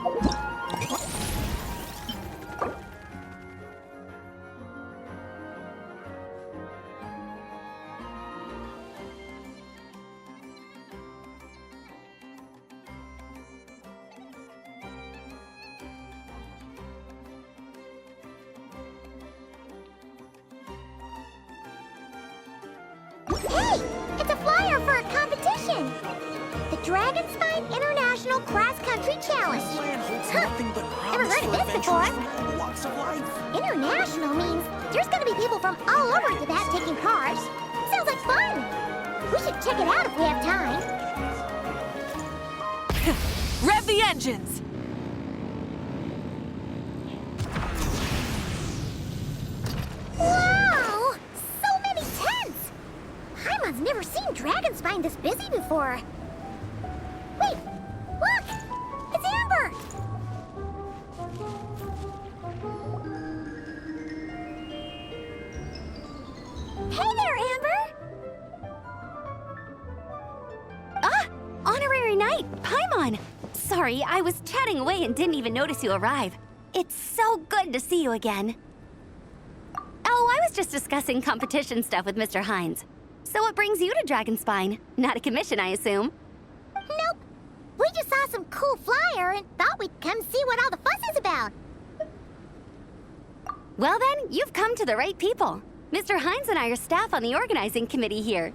Hey! It's a flyer for a competition! The Dragon Spine International Cross Country Challenge! Never heard of this before! International means there's gonna be people from all over Teyvat taking part. Sounds like fun! We should check it out if we have time. Rev the engines! Wow! So many tents! Paimon's never seen Dragon Spine this busy before. Wait! Look! It's Amber! Hey there, Amber! Ah! Honorary Knight, Paimon! Sorry, I was chatting away and didn't even notice you arrive. It's so good to see you again. Oh, I was just discussing competition stuff with Mr. Hines. So what brings you to Dragonspine? Not a commission, I assume? Nope. We just saw some cool flyer and thought we'd come see what all the fuss is about. Well then, you've come to the right people. Mr. Hines and I are staff on the organizing committee here.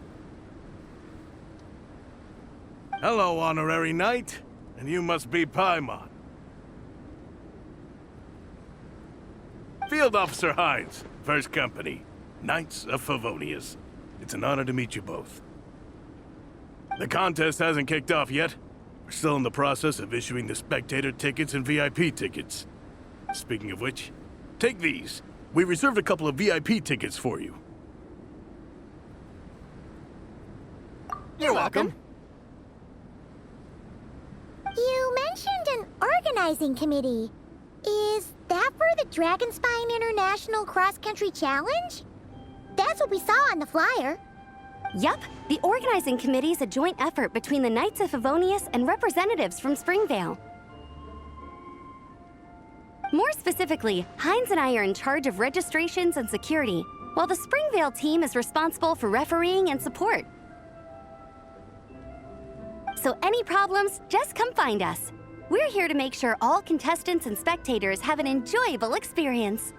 Hello, Honorary Knight. And you must be Paimon. Field Officer Hines, First Company, Knights of Favonius. It's an honor to meet you both. The contest hasn't kicked off yet. We're still in the process of issuing the spectator tickets and VIP tickets. Speaking of which, take these. We reserved a couple of VIP tickets for you. You're welcome. You mentioned an organizing committee. Is that for the Dragonspine International Cross Country Challenge? That's what we saw on the flyer. Yup, the organizing committee is a joint effort between the Knights of Favonius and representatives from Springvale. More specifically, Hines and I are in charge of registrations and security, while the Springvale team is responsible for refereeing and support. So any problems, just come find us. We're here to make sure all contestants and spectators have an enjoyable experience.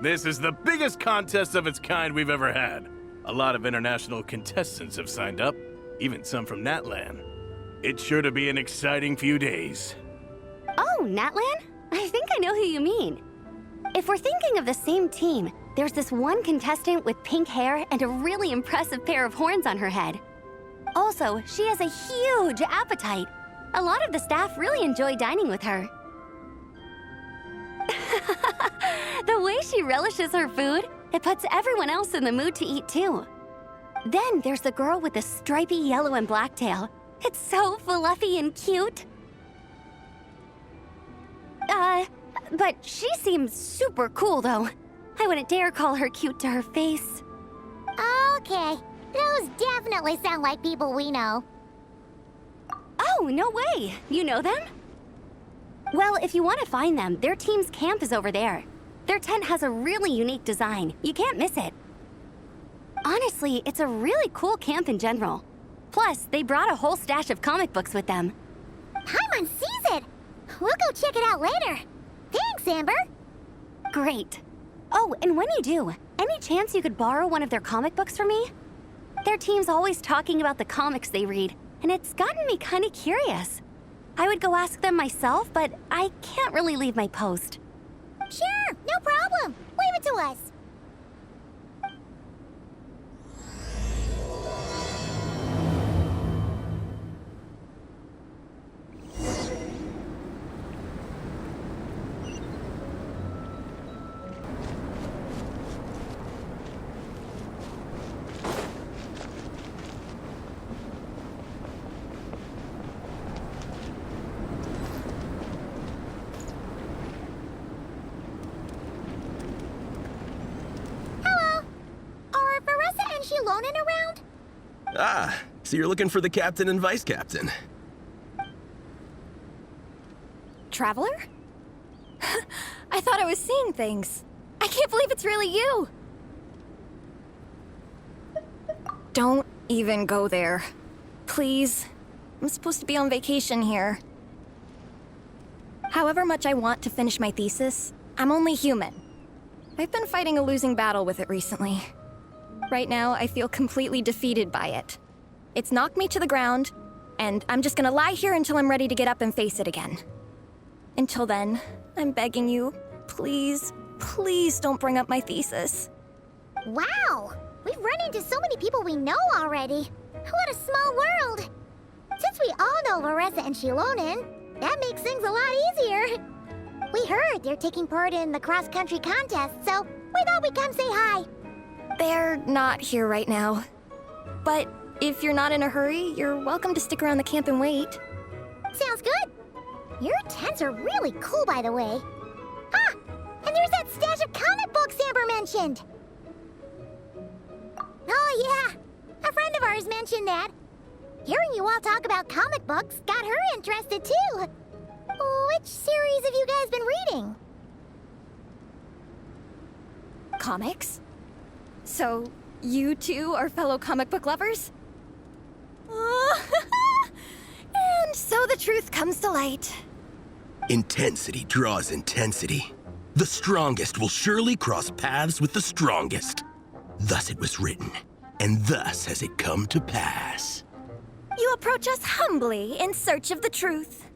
This is the biggest contest of its kind we've ever had. A lot of international contestants have signed up, even some from Natlan. It's sure to be an exciting few days. Oh, Natlan? I think I know who you mean. If we're thinking of the same team, there's this one contestant with pink hair and a really impressive pair of horns on her head. Also, she has a huge appetite. A lot of the staff really enjoy dining with her. The way she relishes her food, it puts everyone else in the mood to eat too. Then there's the girl with the stripy yellow and black tail. It's so fluffy and cute. But she seems super cool though. I wouldn't dare call her cute to her face. Okay, those definitely sound like people we know. Oh, no way! You know them? Well, if you want to find them, their team's camp is over there. Their tent has a really unique design. You can't miss it. Honestly, it's a really cool camp in general. Plus, they brought a whole stash of comic books with them. Paimon sees it! We'll go check it out later. Thanks, Amber! Great. Oh, and when you do, any chance you could borrow one of their comic books for me? Their team's always talking about the comics they read, and it's gotten me kind of curious. I would go ask them myself, but I can't really leave my post. Sure, no problem. Leave it to us. Around? Ah, so you're looking for the captain and vice captain. Traveler? I thought I was seeing things. I can't believe it's really you! Don't even go there. Please. I'm supposed to be on vacation here. However much I want to finish my thesis, I'm only human. I've been fighting a losing battle with it recently. Right now, I feel completely defeated by it. It's knocked me to the ground, and I'm just gonna lie here until I'm ready to get up and face it again. Until then, I'm begging you, please, please don't bring up my thesis. Wow! We've run into so many people we know already. What a small world! Since we all know Larissa and Shilonen, that makes things a lot easier. We heard they're taking part in the cross-country contest, so we thought we'd come say hi. They're not here right now. But if you're not in a hurry, you're welcome to stick around the camp and wait. Sounds good. Your tents are really cool, by the way. Ah! And there's that stash of comic books Amber mentioned! Oh yeah, a friend of ours mentioned that. Hearing you all talk about comic books got her interested too. Which series have you guys been reading? Comics? So, you two are fellow comic book lovers? And so the truth comes to light. Intensity draws intensity. The strongest will surely cross paths with the strongest. Thus it was written, and thus has it come to pass. You approach us humbly in search of the truth.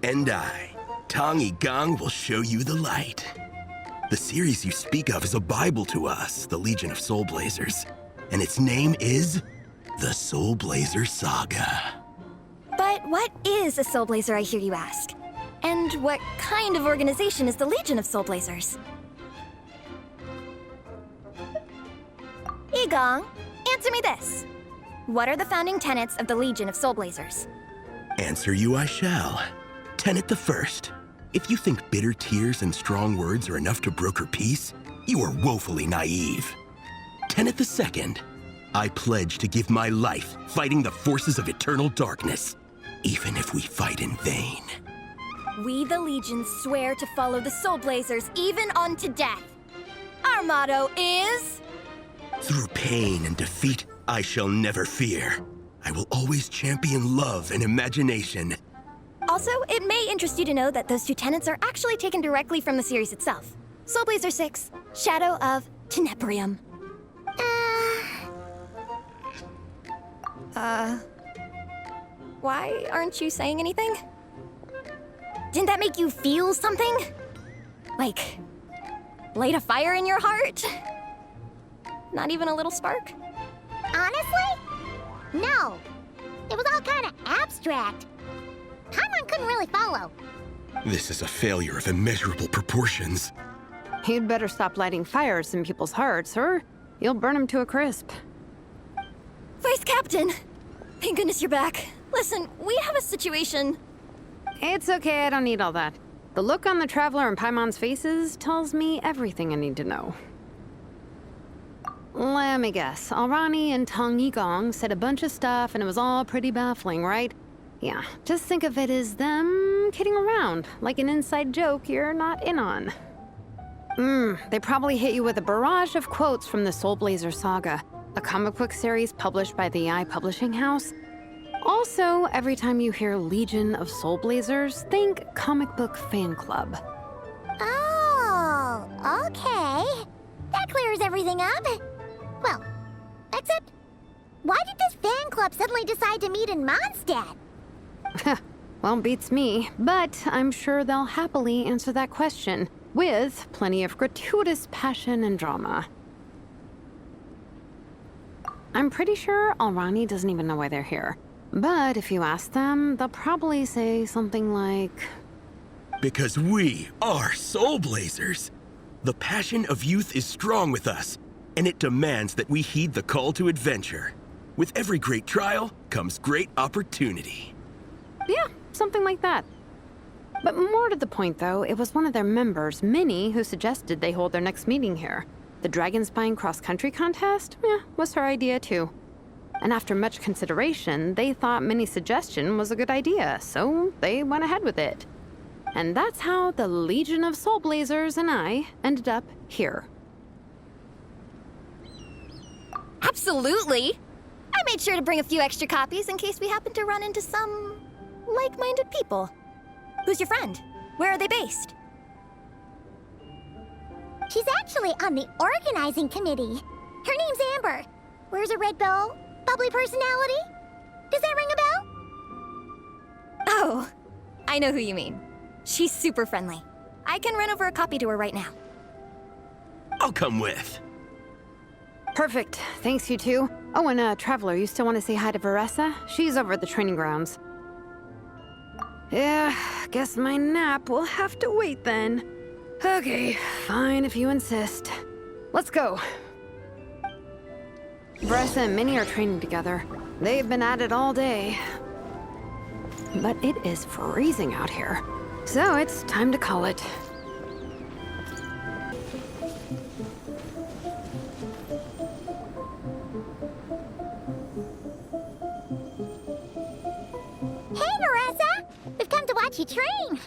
And I, Tong Gang, will show you the light. The series you speak of is a Bible to us, the Legion of Soulblazers, and its name is the Soulblazer Saga. But what is a Soulblazer, I hear you ask? And what kind of organization is the Legion of Soulblazers? Igong, answer me this. What are the founding tenets of the Legion of Soulblazers? Answer you I shall. Tenet the first. If you think bitter tears and strong words are enough to broker peace, you are woefully naive. Tenet the second. I pledge to give my life fighting the forces of eternal darkness, even if we fight in vain. We, the Legion, swear to follow the Soulblazers even unto death. Our motto is... Through pain and defeat, I shall never fear. I will always champion love and imagination. Also, it may interest you to know that those two tenets are actually taken directly from the series itself. Soulblazer 6, Shadow of Tenebrium. Why aren't you saying anything? Didn't that make you feel something? Like, light a fire in your heart? Not even a little spark? Honestly? No. It was all kind of abstract. Paimon couldn't really follow. This is a failure of immeasurable proportions. You'd better stop lighting fires in people's hearts, or you'll burn them to a crisp. Vice Captain! Thank goodness you're back. Listen, we have a situation. It's okay, I don't need all that. The look on the Traveler and Paimon's faces tells me everything I need to know. Let me guess. Alrani and Tong Yigong said a bunch of stuff and it was all pretty baffling, right? Yeah, just think of it as them kidding around, like an inside joke you're not in on. They probably hit you with a barrage of quotes from the Soulblazer Saga, a comic book series published by the AI publishing house. Also, every time you hear Legion of Soulblazers, think comic book fan club. Oh, okay. That clears everything up. Well, except, why did this fan club suddenly decide to meet in Mondstadt? Well, beats me, but I'm sure they'll happily answer that question, with plenty of gratuitous passion and drama. I'm pretty sure Alrani doesn't even know why they're here. But if you ask them, they'll probably say something like... Because we are Soulblazers. The passion of youth is strong with us, and it demands that we heed the call to adventure. With every great trial comes great opportunity. Yeah, something like that. But more to the point, though, it was one of their members, Minnie, who suggested they hold their next meeting here. The Dragon Spine cross-country contest? Yeah, was her idea, too. and after much consideration, they thought Minnie's suggestion was a good idea, so they went ahead with it. And that's how the Legion of Soulblazers and I ended up here. Absolutely! I made sure to bring a few extra copies in case we happen to run into some like-minded people. Who's your friend? Where are they based? She's actually on the organizing committee. Her name's Amber. Wears a red bow, bubbly personality. Does that ring a bell? Oh, I know who you mean. She's super friendly. I can run over a copy to her right now. I'll come with. Perfect. Thanks, you two. Oh, and Traveler, you still want to say hi to Veressa? She's over at the training grounds. Yeah, guess my nap will have to wait then. Okay, fine if you insist. Let's go. Veressa and Minnie are training together. They've been at it all day. But it is freezing out here, so it's time to call it. Hey, Marissa! We've come to watch you train.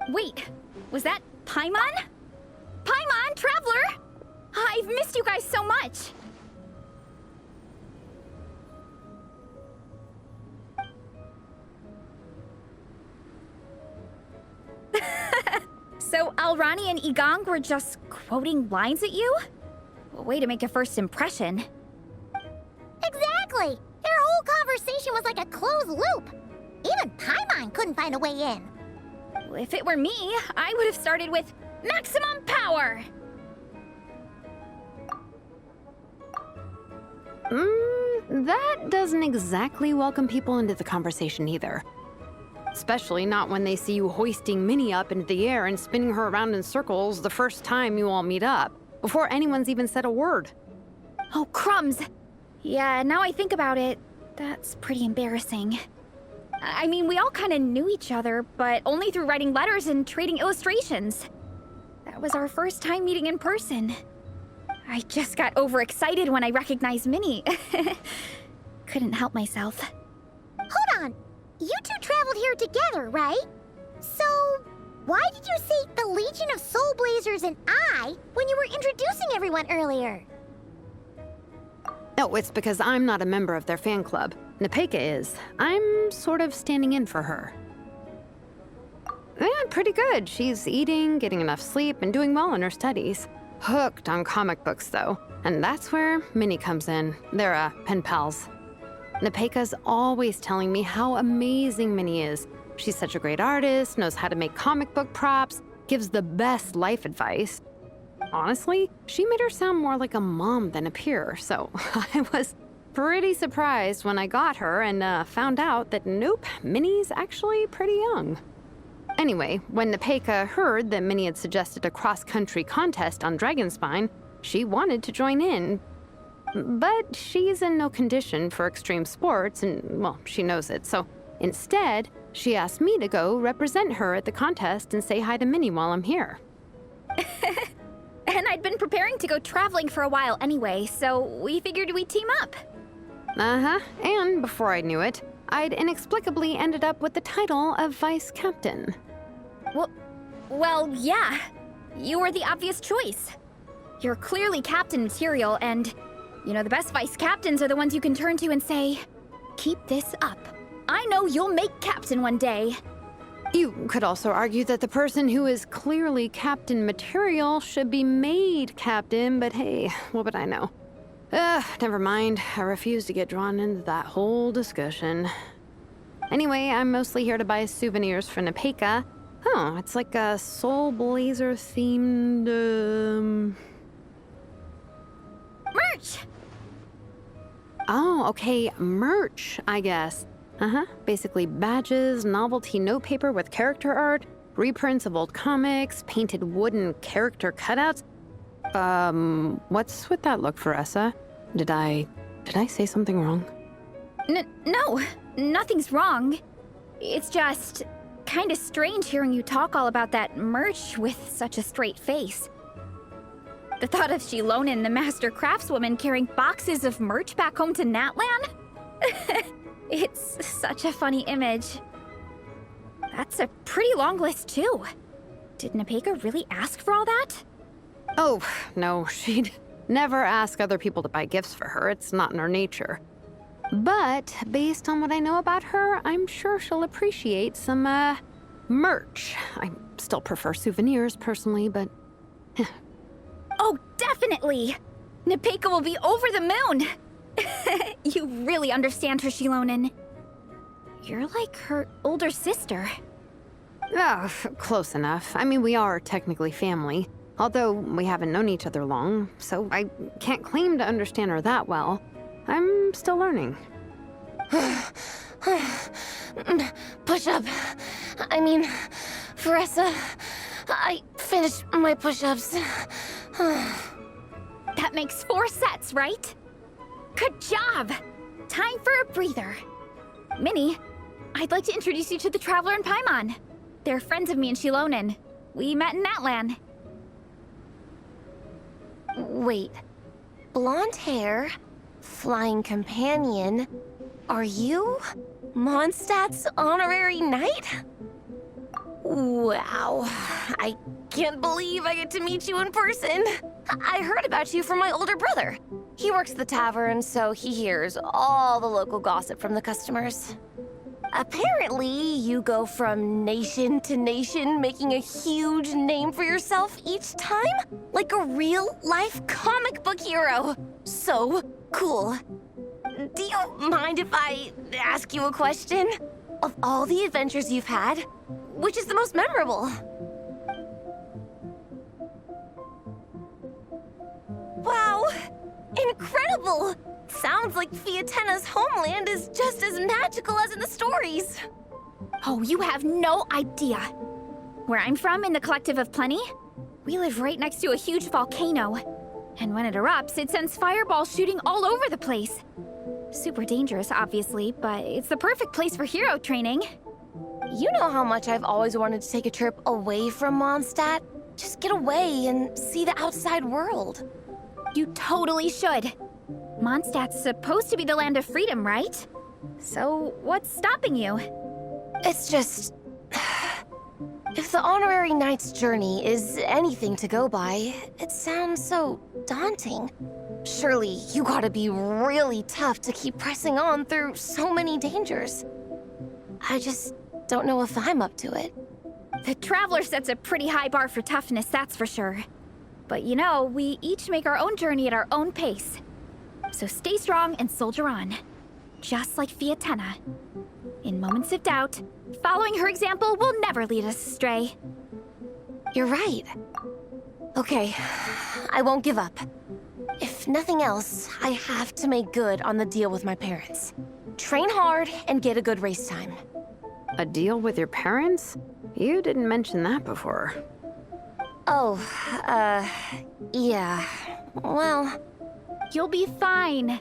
Wait, was that Paimon? Paimon, Traveler! I've missed you guys so much! So Alrani and Igong were just quoting lines at you? Way to make a first impression. Exactly! Their whole conversation was like a closed loop. Even Paimon couldn't find a way in. If it were me, I would have started with maximum power! That doesn't exactly welcome people into the conversation either. Especially not when they see you hoisting Minnie up into the air and spinning her around in circles the first time you all meet up, before anyone's even said a word. Oh, crumbs! Yeah, now I think about it, that's pretty embarrassing. I mean, we all kind of knew each other, but only through writing letters and trading illustrations. That was our first time meeting in person. I just got overexcited when I recognized Minnie. Couldn't help myself. Hold on. You two traveled here together, right? So, why did you say the Legion of Soulblazers and I when you were introducing everyone earlier? Oh, it's because I'm not a member of their fan club. Nepeka is. I'm sort of standing in for her. Yeah, pretty good. She's eating, getting enough sleep, and doing well in her studies. Hooked on comic books, though. And that's where Minnie comes in. They're, pen pals. Nepeka's always telling me how amazing Minnie is. She's such a great artist, knows how to make comic book props, gives the best life advice. Honestly, she made her sound more like a mom than a peer, so I was pretty surprised when I got her and found out that nope, Minnie's actually pretty young. Anyway, when Nepeka heard that Minnie had suggested a cross-country contest on Dragonspine, she wanted to join in. But she's in no condition for extreme sports, and, well, she knows it, so instead, she asked me to go represent her at the contest and say hi to Minnie while I'm here. And I'd been preparing to go traveling for a while anyway, so we figured we'd team up. Uh-huh, and before I knew it, I'd inexplicably ended up with the title of Vice Captain. Well, yeah. You were the obvious choice. You're clearly captain material, and, you know, the best vice captains are the ones you can turn to and say, keep this up. I know you'll make captain one day. You could also argue that the person who is clearly captain material should be made captain, but hey, what would I know? Never mind. I refuse to get drawn into that whole discussion. Anyway, I'm mostly here to buy souvenirs for Nepeka. Oh, it's like a Soulblazer themed, Merch! Oh, okay, merch, I guess. Basically badges, novelty notepaper with character art, reprints of old comics, painted wooden character cutouts. What's with that look, Veressa? Did I say something wrong? No, nothing's wrong. It's just kind of strange hearing you talk all about that merch with such a straight face. The thought of Shilonen, the master craftswoman, carrying boxes of merch back home to Natlan? It's such a funny image. That's a pretty long list, too. Did Nepeka really ask for all that? Oh, no, she'd never ask other people to buy gifts for her. It's not in her nature. But based on what I know about her, I'm sure she'll appreciate some, merch. I still prefer souvenirs, personally, but... Oh, definitely! Nepeka will be over the moon! You really understand her, Shilonen. You're like her older sister. Oh, close enough. I mean, we are technically family, although we haven't known each other long, so I can't claim to understand her that well. I'm still learning. Push-up. I mean, Veressa, I finished my push-ups. That makes 4 sets, right? Good job! Time for a breather. Minnie, I'd like to introduce you to the Traveler and Paimon. They're friends of me and Shilonen. We met in Natlan. Wait. Blonde hair, flying companion. Are you Mondstadt's honorary knight? Wow. I can't believe I get to meet you in person. I heard about you from my older brother. He works at the tavern, so he hears all the local gossip from the customers. Apparently, you go from nation to nation, making a huge name for yourself each time? Like a real-life comic book hero. So cool. Do you mind if I ask you a question? Of all the adventures you've had, which is the most memorable? Wow! Incredible! Sounds like Fiatenna's homeland is just as magical as in the stories. Oh, you have no idea. Where I'm from, in the Collective of Plenty, we live right next to a huge volcano. And when it erupts, it sends fireballs shooting all over the place. Super dangerous, obviously, but it's the perfect place for hero training. You know how much I've always wanted to take a trip away from Mondstadt? Just get away and see the outside world. You totally should. Mondstadt's supposed to be the land of freedom, right? So, what's stopping you? It's just... If the honorary knight's journey is anything to go by, it sounds so daunting. Surely you gotta be really tough to keep pressing on through so many dangers. I just don't know if I'm up to it. The Traveler sets a pretty high bar for toughness, that's for sure. But you know, we each make our own journey at our own pace. So stay strong and soldier on. Just like Fiatenna. In moments of doubt, following her example will never lead us astray. You're right. Okay, I won't give up. If nothing else, I have to make good on the deal with my parents. Train hard and get a good race time. A deal with your parents? You didn't mention that before. Oh, yeah. Well... You'll be fine.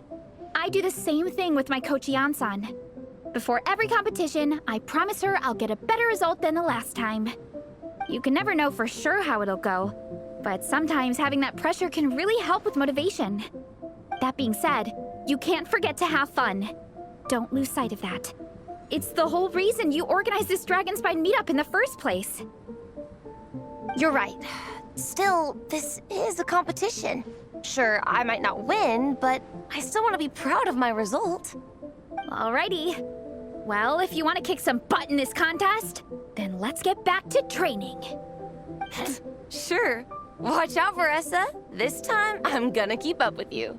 I do the same thing with my coach Yansan. Before every competition, I promise her I'll get a better result than the last time. You can never know for sure how it'll go, but sometimes having that pressure can really help with motivation. That being said, you can't forget to have fun. Don't lose sight of that. It's the whole reason you organized this Dragonspine meetup in the first place. You're right. Still, this is a competition. Sure, I might not win, but I still want to be proud of my result. Alrighty. Well, if you want to kick some butt in this contest, then let's get back to training. Sure. Watch out, Veressa. This time, I'm gonna keep up with you.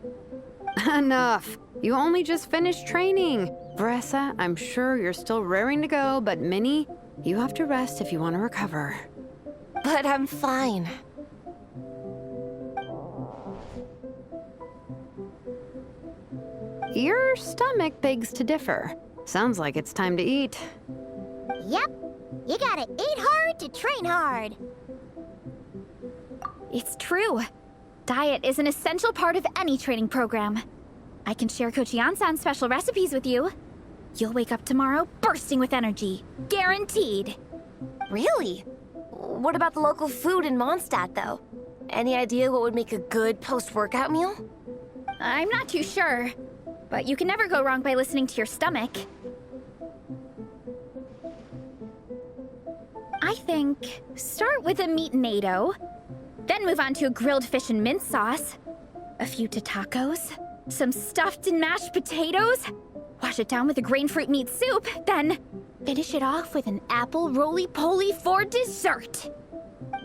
Enough. You only just finished training. Veressa, I'm sure you're still raring to go, but Minnie, you have to rest if you want to recover. But I'm fine. Your stomach begs to differ. Sounds like it's time to eat. Yep. You gotta eat hard to train hard. It's true. Diet is an essential part of any training program. I can share Coach Yansan's special recipes with you. You'll wake up tomorrow bursting with energy. Guaranteed. Really? What about the local food in Mondstadt, though? Any idea what would make a good post-workout meal? I'm not too sure, but you can never go wrong by listening to your stomach. I think start with a meat natto, then move on to a grilled fish and mint sauce, a few tacos, some stuffed and mashed potatoes, wash it down with a grain fruit meat soup, then finish it off with an apple roly-poly for dessert.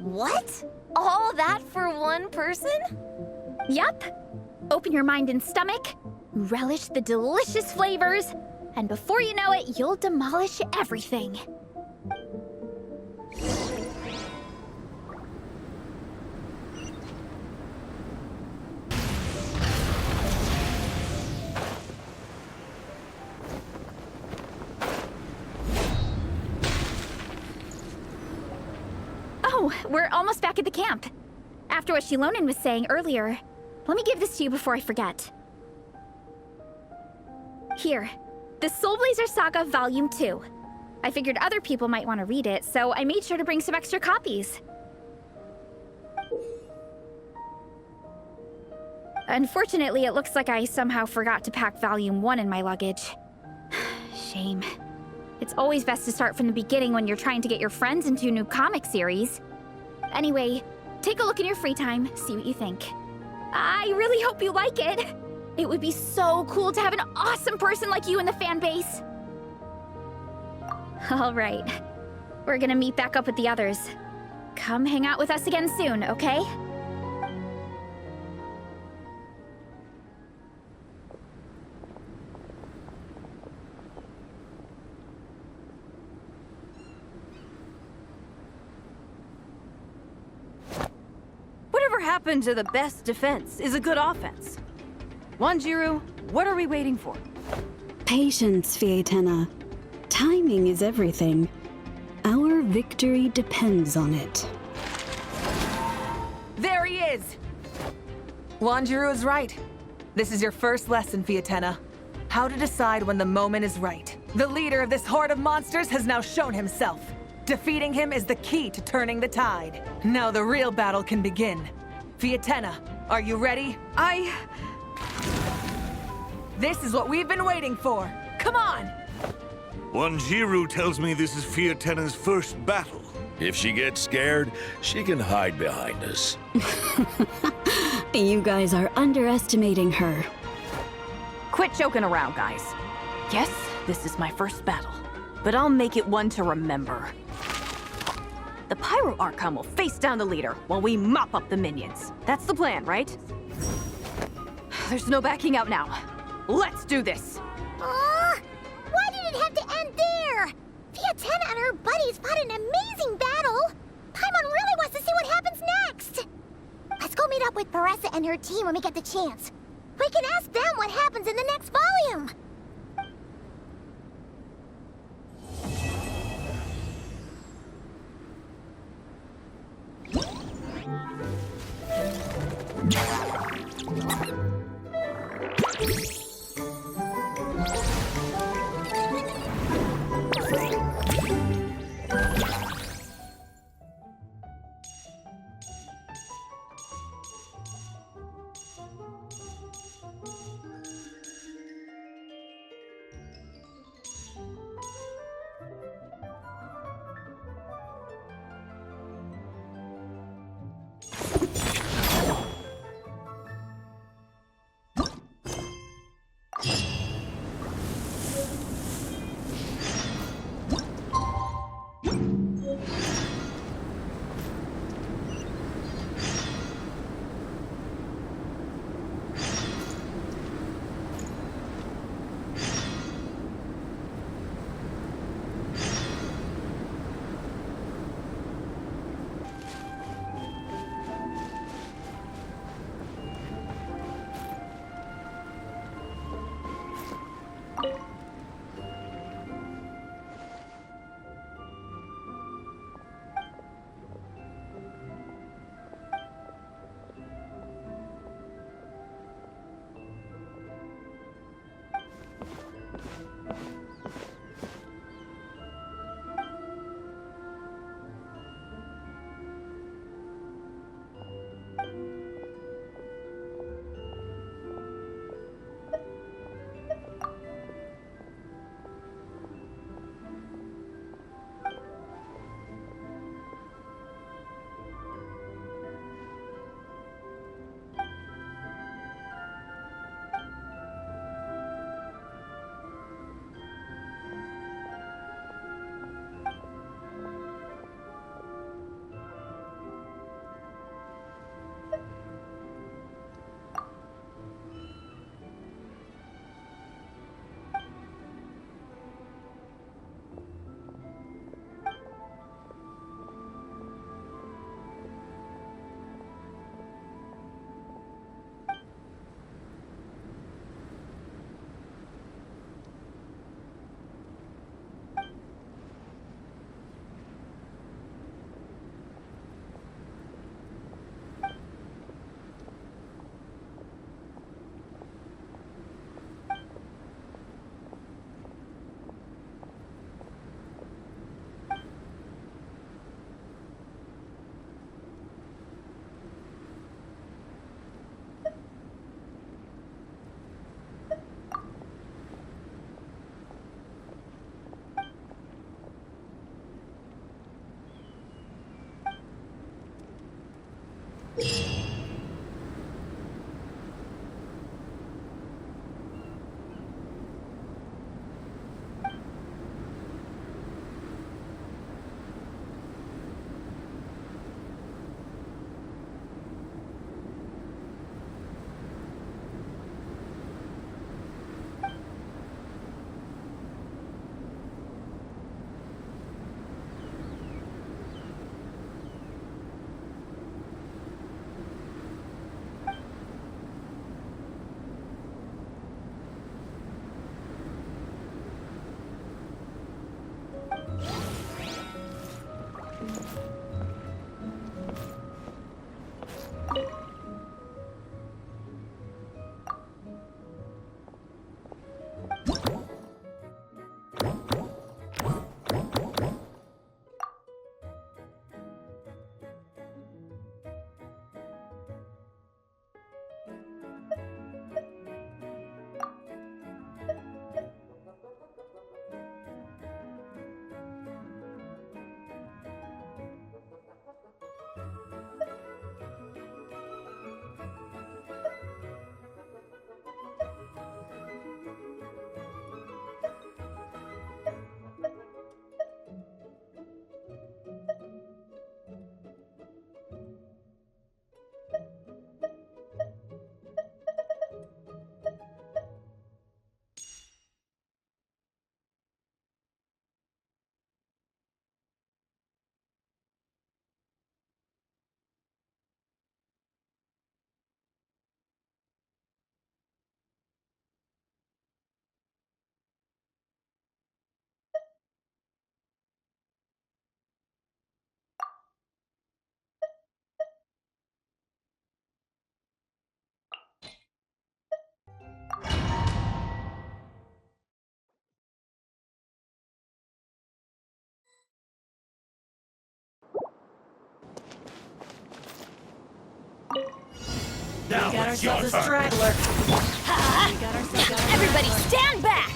What? All that for one person? Yup. Open your mind and stomach, relish the delicious flavors, and before you know it, you'll demolish everything. Oh, we're almost back at the camp. After what Shilonen was saying earlier, let me give this to you before I forget. Here, the Soulblazers Saga Volume 2. I figured other people might want to read it, so I made sure to bring some extra copies. Unfortunately, it looks like I somehow forgot to pack Volume 1 in my luggage. Shame. It's always best to start from the beginning when you're trying to get your friends into a new comic series. Anyway, take a look in your free time, see what you think. I really hope you like it. It would be so cool to have an awesome person like you in the fan base. All right, we're gonna meet back up with the others. Come hang out with us again soon, okay? Whatever happened to the best defense is a good offense. Wanjiru, what are we waiting for? Patience, Fietena. Timing is everything. Our victory depends on it. There he is! Wanjiru is right. This is your first lesson, Fietena. How to decide when the moment is right. The leader of this horde of monsters has now shown himself. Defeating him is the key to turning the tide. Now the real battle can begin. Fietena, are you ready? This is what we've been waiting for. Come on! Wanjiru tells me this is Fietena's first battle. If she gets scared, she can hide behind us. You guys are underestimating her. Quit joking around, guys. Yes, this is my first battle, but I'll make it one to remember. The Pyro Archon will face down the leader while we mop up the minions. That's the plan, right? There's no backing out now. Let's do this! Aw! Why did it have to end there? Fietena and her buddies fought an amazing battle! Paimon really wants to see what happens next! Let's go meet up with Paressa and her team when we get the chance. We can ask them what happens in the next volume! We got ourselves a straggler. Everybody stand back!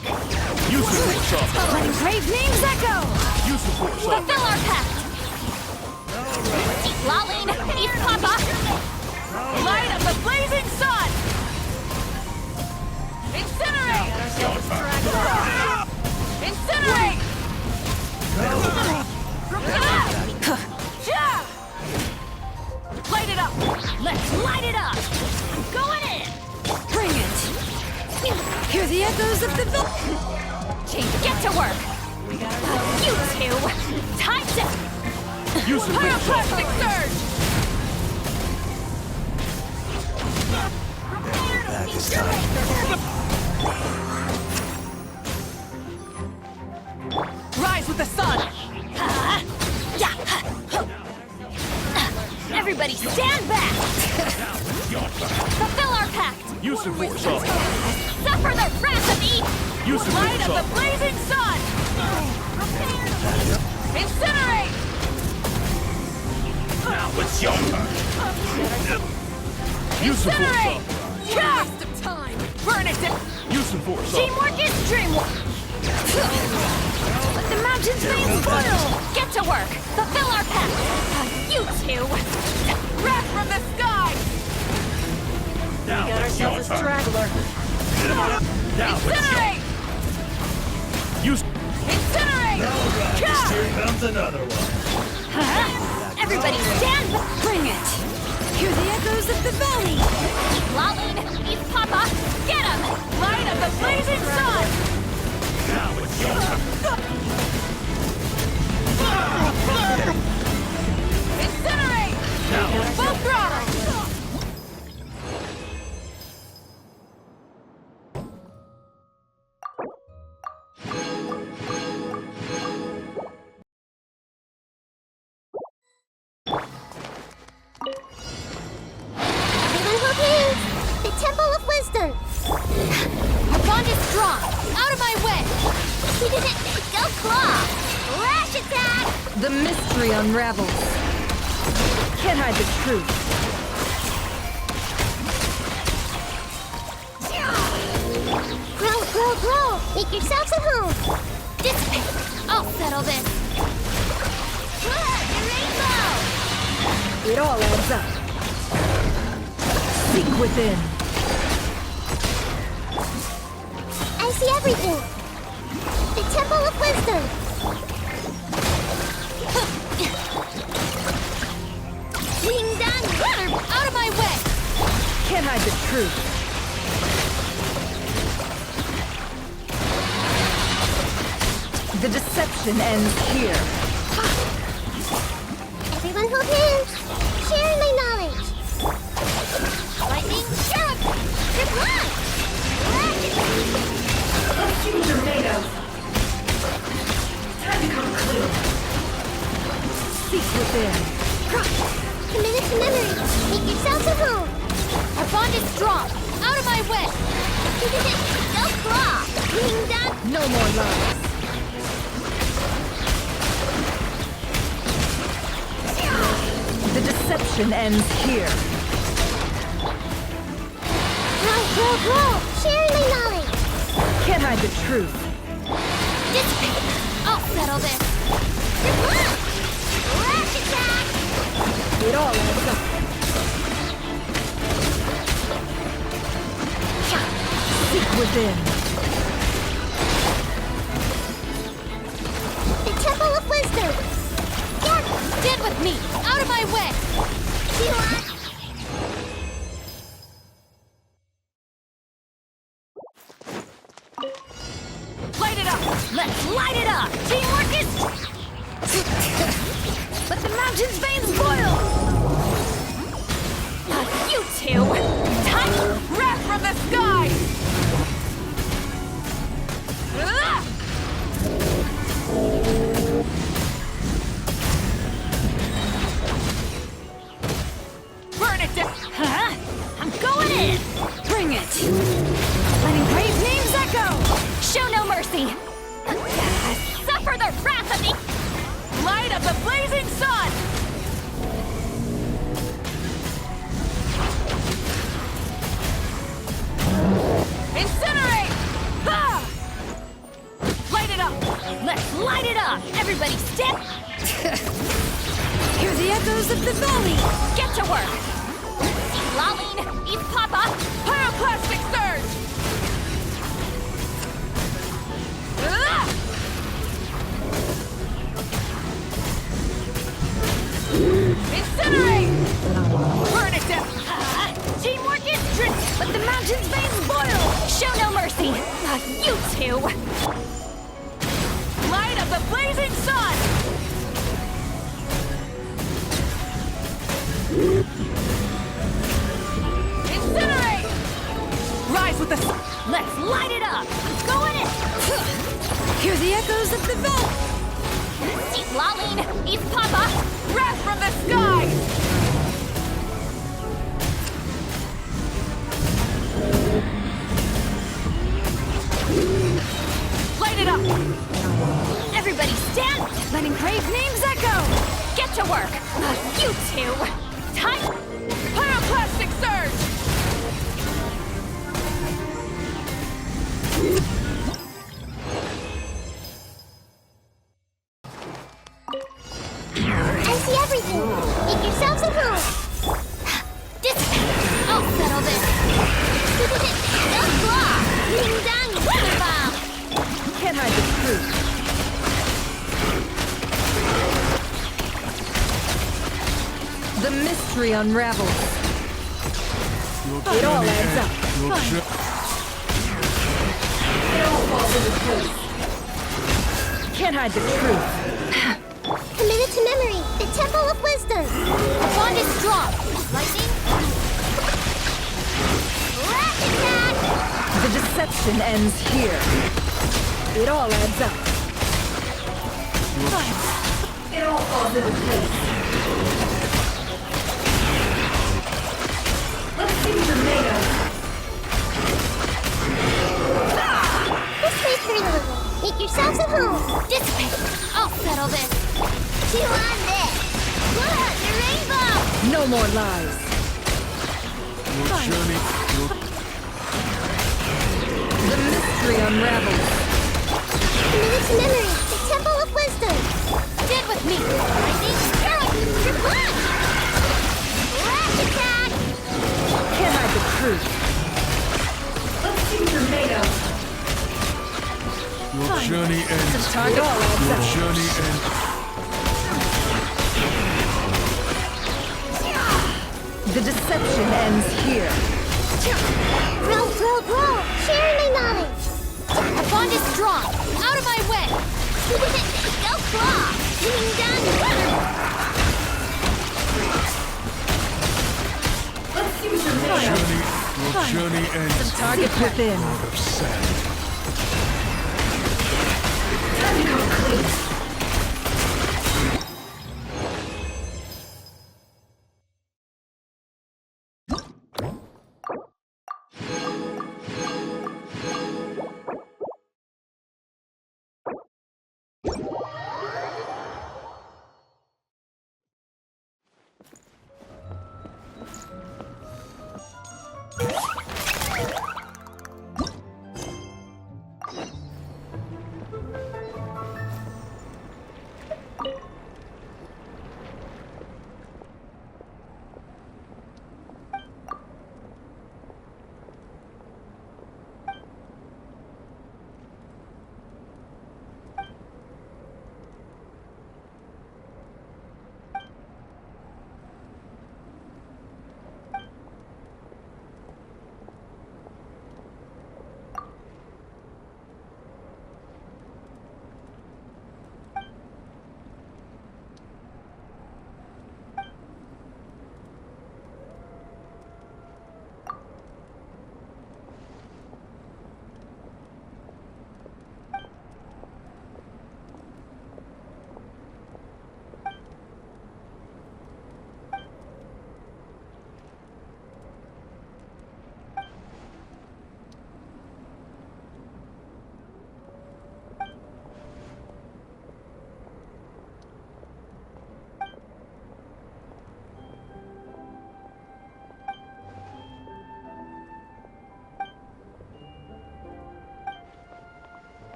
Use the force off. Let engraved names echo! Use the force off. Fulfill our pact! Lolling, East Papa! Light of the blazing sun! Incinerate! Incinerate! Light it up! Let's light it up! I'm going in! Bring it! Hear the echoes of the Get to work! You two! Time to... Use the force off. Pyroclastic surge! Back this time. Rise with the sun! Everybody stand back! Fulfill our pact! Use the force off. Suffer the wrath of Eve! Use the Light force of the off. blazing sun! Incinerate! Now it's your turn. Use the force Incinerate! off. Waste of time! Burn it down! Use the force off. Teamwork is dreamwork! Let the mountains rain spoil! Get to work! Fulfill our pact! You two! Wrath from the sky! Now We got it's your ourselves a turn. straggler. Now it's your Incinerate! Use. Incinerate! Here comes another one. Everybody stand back! Bring it! Hear the echoes of the valley! Lolling, East Papa! Get him! Light of the blazing sun! Now it's your turn. Incinerate! Now Full throttle! Everyone hold hands! The Temple of Wisdom! Our bond is strong! Out of my way! Go claw! Lash attack! The mystery unravels. Can't hide the truth. Grow, grow, grow! Make yourselves at home! Dissipate! I'll settle this! Look, the rainbow! It all adds up. Seek within. I see everything! The Temple of Wisdom! Ding dong! Out of my way! Can't hide the truth. The deception ends here. Everyone hold hands! Sharing my knowledge! Lightning sheriff! Good luck! Seek within. Committed to memory! Make yourselves at home! Our bond is strong! Out of my way! Go claw! Ding dong! No more lies. The deception ends here. Grow, grow, grow! Sharing my knowledge! Can't hide the truth. Dissipate! I'll settle this! Good luck! Lash attack! It all adds up. Seek within. The Temple of Wisdom! Stand with me! Out of my way! Light it up! Let's light it up! Teamwork is... Let the mountain's veins boil! You two! Time... Wrath from the sky! Burn it down! Huh? I'm going in! Bring it! Let engraved names echo! Show no mercy! Suffer the wrath of the... Light of the blazing sun! it up! Everybody stand! Hear the echoes of the valley! Get to work! Laline, Eve Papa, Pyroclastic Surge! Incinerate! Burn it down! Teamwork is tricky! Let the mountain's veins boil! Show no mercy! You two! Light of the blazing sun! Incinerate! Rise with the sun! Let's light it up! Go in it! Hear the echoes of the valley! Laline, Eve Papa, wrath from the skies! Light it up! Everybody stand! Let engraved names echo! Get to work! You two! Time! Pyroclastic Surge! I see everything. Make yourselves at home. I'll settle this. Don't block. Ding dong, weather bomb. Can't hide the truth. The mystery unravels. It all adds up. It all falls into place. Can't hide the truth. Committed to memory. The Temple of Wisdom. The bond is strong. Lightning? Wrath attack. The deception ends here. It all adds up. It all falls into place. Let's see what you're made of. This way for a little. Make yourselves at home. Dissipate. I'll settle this. Chew on this. Look, the rainbow. No more lies. The mystery unravels. Committed to memory. The Temple of Wisdom. Stand with me. Lightning, you're blind. Wrath attack. Can't hide the truth. Let's see what you're made of. Your journey ends. The target all adds up. Your journey ends. The deception ends here. Grow. Sharing my knowledge. The bond is strong. Out of my way. Go claw. Ding dong, weather. Let's see what you're made of. Your journey ends. The target within. Time to come clean.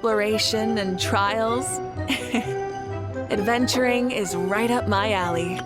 Exploration and trials. Adventuring is right up my alley.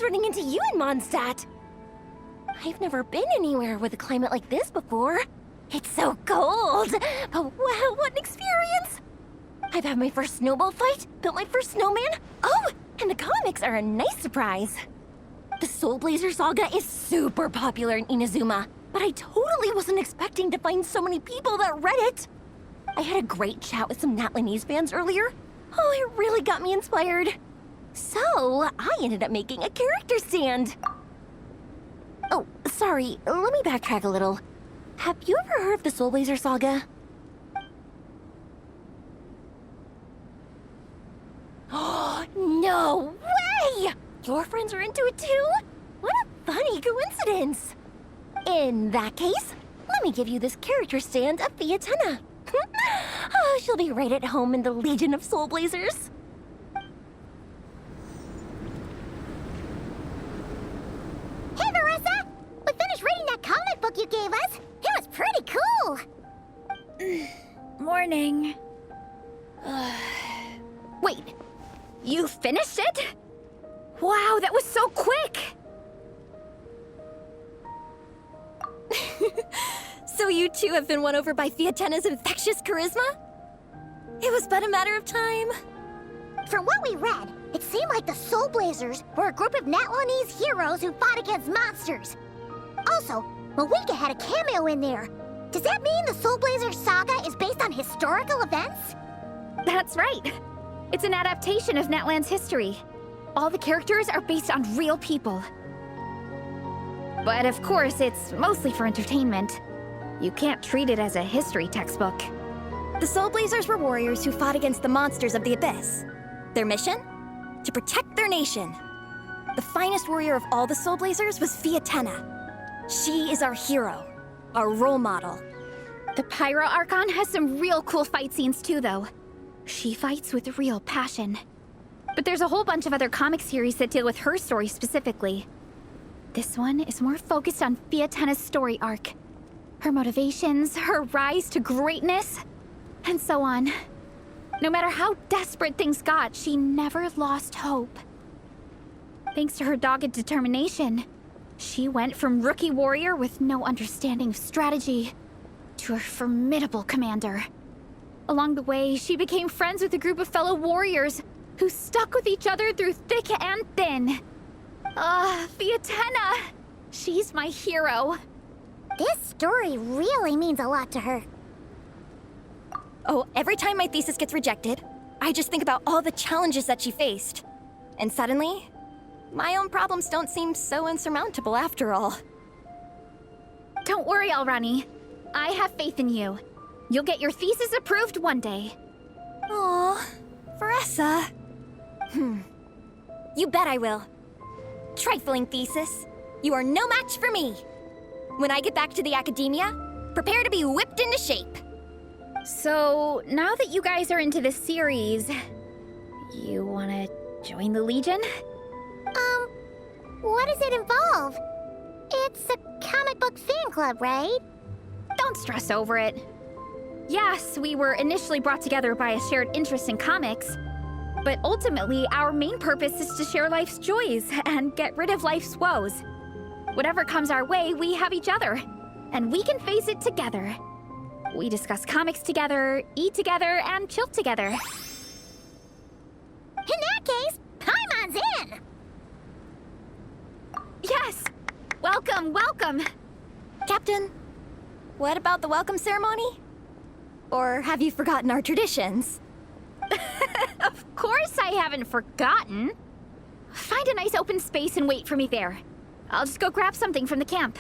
running into you in Mondstadt. I've never been anywhere with a climate like this before. It's so cold, but wow, what an experience! I've had my first snowball fight, built my first snowman. Oh, and the comics are a nice surprise. The Soulblazer saga is super popular in Inazuma, but I totally wasn't expecting to find so many people that read it. I had a great chat with some Natlanese fans earlier. Oh, it really got me inspired. So, I ended up making a character stand. Oh, sorry, let me backtrack a little. Have you ever heard of the Soulblazer saga? Oh, no way! Your friends are into it too? What a funny coincidence! In that case, let me give you this character stand of Fiatenna. Oh, she'll be right at home in the Legion of Soulblazers. Hey, Marissa! We finished reading that comic book you gave us. It was pretty cool. Morning. Wait, you finished it? Wow, that was so quick! So you two have been won over by Fiatenna's infectious charisma? It was but a matter of time. From what we read, it seemed like the Soulblazers were a group of Natlanese heroes who fought against monsters. Also, Mawika had a cameo in there. Does that mean the Soulblazer saga is based on historical events? That's right. It's an adaptation of Natlan's history. All the characters are based on real people. But of course, it's mostly for entertainment. You can't treat it as a history textbook. The Soulblazers were warriors who fought against the monsters of the Abyss. Their mission? To protect their nation. The finest warrior of all the Soulblazers was Fiatenna. She is our hero, our role model. The Pyro Archon has some real cool fight scenes too, though. She fights with real passion. But there's a whole bunch of other comic series that deal with her story specifically. This one is more focused on Fiatenna's story arc. Her motivations, her rise to greatness, and so on. No matter how desperate things got, she never lost hope. Thanks to her dogged determination, she went from rookie warrior with no understanding of strategy to a formidable commander. Along the way, she became friends with a group of fellow warriors who stuck with each other through thick and thin. Fiatenna! She's my hero. This story really means a lot to her. Oh, every time my thesis gets rejected, I just think about all the challenges that she faced. And suddenly, my own problems don't seem so insurmountable after all. Don't worry, Alrani. I have faith in you. You'll get your thesis approved one day. Aw, Veressa. You bet I will. Trifling thesis, you are no match for me. When I get back to the academia, prepare to be whipped into shape. So, now that you guys are into this series, you wanna join the Legion? What does it involve? It's a comic book fan club, right? Don't stress over it. Yes, we were initially brought together by a shared interest in comics, but ultimately our main purpose is to share life's joys and get rid of life's woes. Whatever comes our way, we have each other, and we can face it together. We discuss comics together, eat together, and chill together. In that case, Paimon's in! Yes! Welcome, welcome! Captain, what about the welcome ceremony? Or have you forgotten our traditions? Of course I haven't forgotten. Find a nice open space and wait for me there. I'll just go grab something from the camp.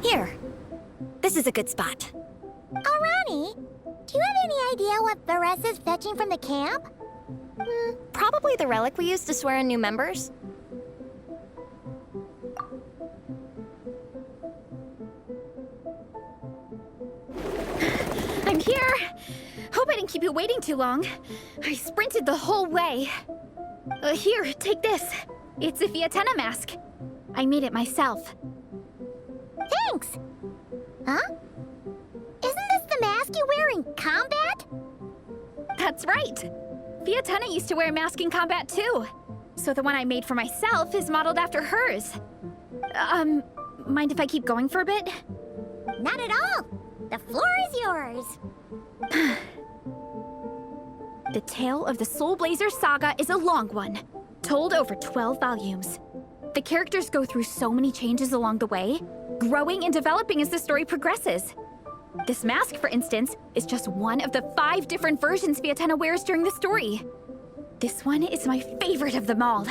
Here. This is a good spot. Alrani, do you have any idea what Veressa's fetching from the camp? Probably the relic we used to swear in new members. here. Hope I didn't keep you waiting too long. I sprinted the whole way. Here, take this. It's a Fiatenna mask. I made it myself. Thanks! Huh? Isn't this the mask you wear in combat? That's right. Fiatenna used to wear a mask in combat too. So the one I made for myself is modeled after hers. Mind if I keep going for a bit? Not at all! The floor is yours! The tale of the Soulblazers saga is a long one, told over 12 volumes. The characters go through so many changes along the way, growing and developing as the story progresses. This mask, for instance, is just one of the 5 different versions Fiatenna wears during the story. This one is my favorite of them all.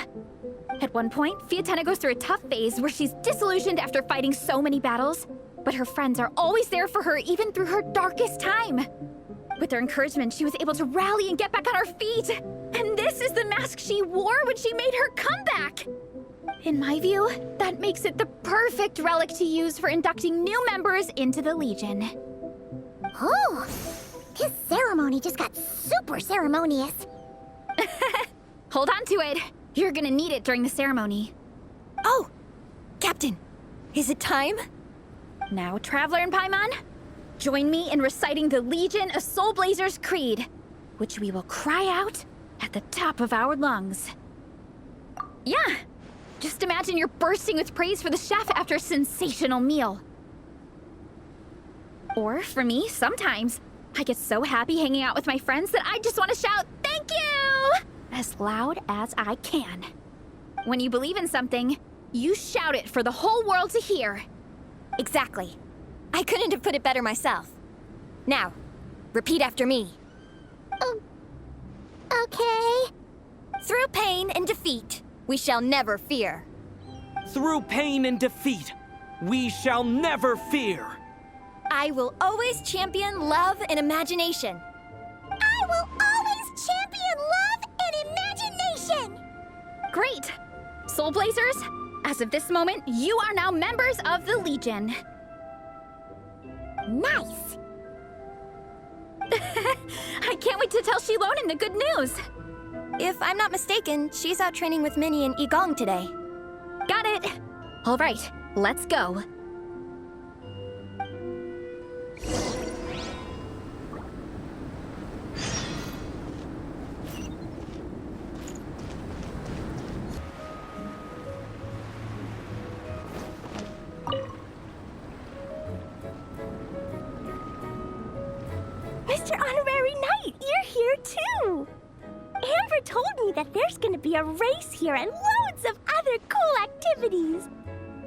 At one point, Fiatenna goes through a tough phase where she's disillusioned after fighting so many battles, but her friends are always there for her even through her darkest time. With their encouragement, she was able to rally and get back on her feet. And this is the mask she wore when she made her comeback. In my view, that makes it the perfect relic to use for inducting new members into the Legion. Oh, this ceremony just got super ceremonious. Hold on to it. You're gonna need it during the ceremony. Oh! Captain, is it time? Now, Traveler and Paimon, join me in reciting the Legion of Soulblazers Creed, which we will cry out at the top of our lungs. Yeah, just imagine you're bursting with praise for the chef after a sensational meal. Or, for me, sometimes, I get so happy hanging out with my friends that I just want to shout, "Thank you!" as loud as I can. When you believe in something, you shout it for the whole world to hear. Exactly. I couldn't have put it better myself. Now, repeat after me. Okay. Through pain and defeat, we shall never fear. Through pain and defeat, we shall never fear. I will always champion love and imagination. I will always champion love and imagination! Great! Soulblazers, as of this moment, you are now members of the Legion. Nice! I can't wait to tell Shilonen the good news. If I'm not mistaken, she's out training with Minnie and Igong today. Got it. All right, let's go. Mr. Honorary Knight, you're here too! Amber told me that there's gonna be a race here and loads of other cool activities.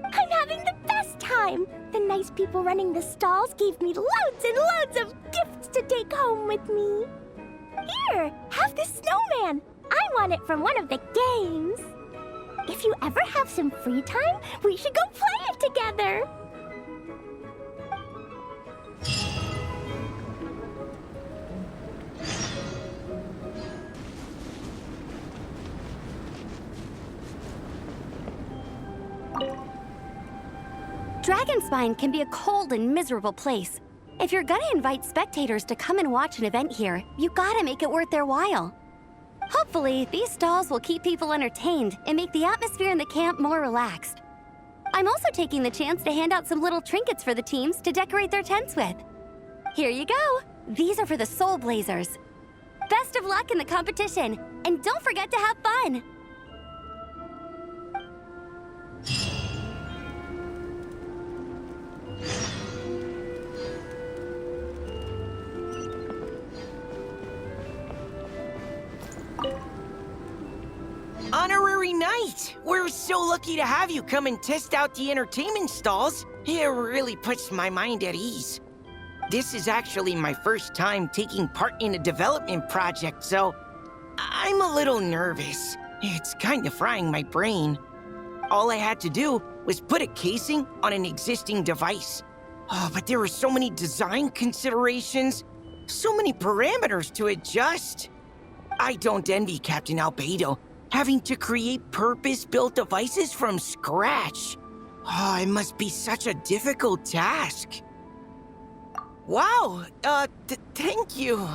I'm having the best time. The nice people running the stalls gave me loads and loads of gifts to take home with me. Here, have the snowman. I won it from one of the games. If you ever have some free time, we should go play it together. Dragonspine can be a cold and miserable place. If you're gonna invite spectators to come and watch an event here, you gotta make it worth their while. Hopefully, these stalls will keep people entertained and make the atmosphere in the camp more relaxed. I'm also taking the chance to hand out some little trinkets for the teams to decorate their tents with. Here you go! These are for the Soulblazers. Best of luck in the competition, and don't forget to have fun! Honorary Knight! We're so lucky to have you come and test out the entertainment stalls. It really puts my mind at ease. This is actually my first time taking part in a development project, so I'm a little nervous. It's kind of frying my brain. All I had to do was put a casing on an existing device. Oh, but there were so many design considerations, so many parameters to adjust. I don't envy Captain Albedo, having to create purpose-built devices from scratch. Oh, it must be such a difficult task. Wow, thank you.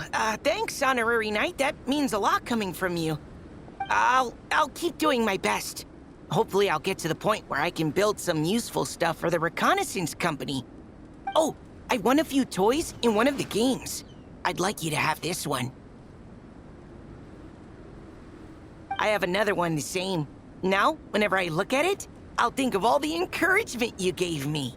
Thanks, Honorary Knight. That means a lot coming from you. I'll keep doing my best. Hopefully I'll get to the point where I can build some useful stuff for the reconnaissance company. Oh, I won a few toys in one of the games. I'd like you to have this one. I have another one the same. Now, whenever I look at it, I'll think of all the encouragement you gave me.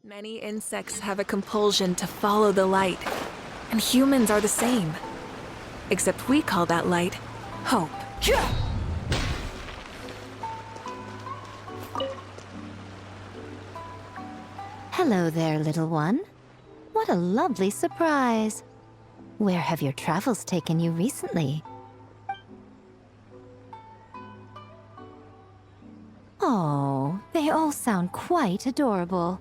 Many insects have a compulsion to follow the light, and humans are the same. Except we call that light hope. Hello there, little one. What a lovely surprise. Where have your travels taken you recently? Oh, they all sound quite adorable.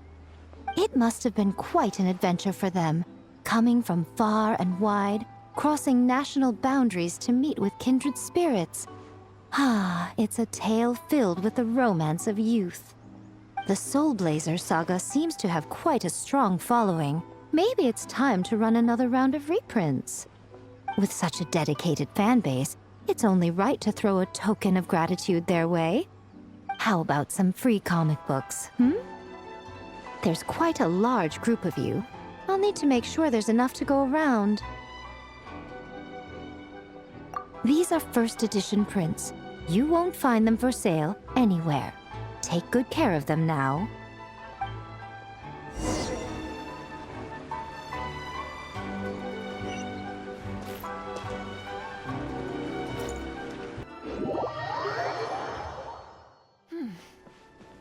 It must have been quite an adventure for them, coming from far and wide, crossing national boundaries to meet with kindred spirits. Ah, it's a tale filled with the romance of youth. The Soulblazers saga seems to have quite a strong following. Maybe it's time to run another round of reprints. With such a dedicated fan base, it's only right to throw a token of gratitude their way. How about some free comic books, There's quite a large group of you. I'll need to make sure there's enough to go around. These are first edition prints. You won't find them for sale anywhere. Take good care of them now.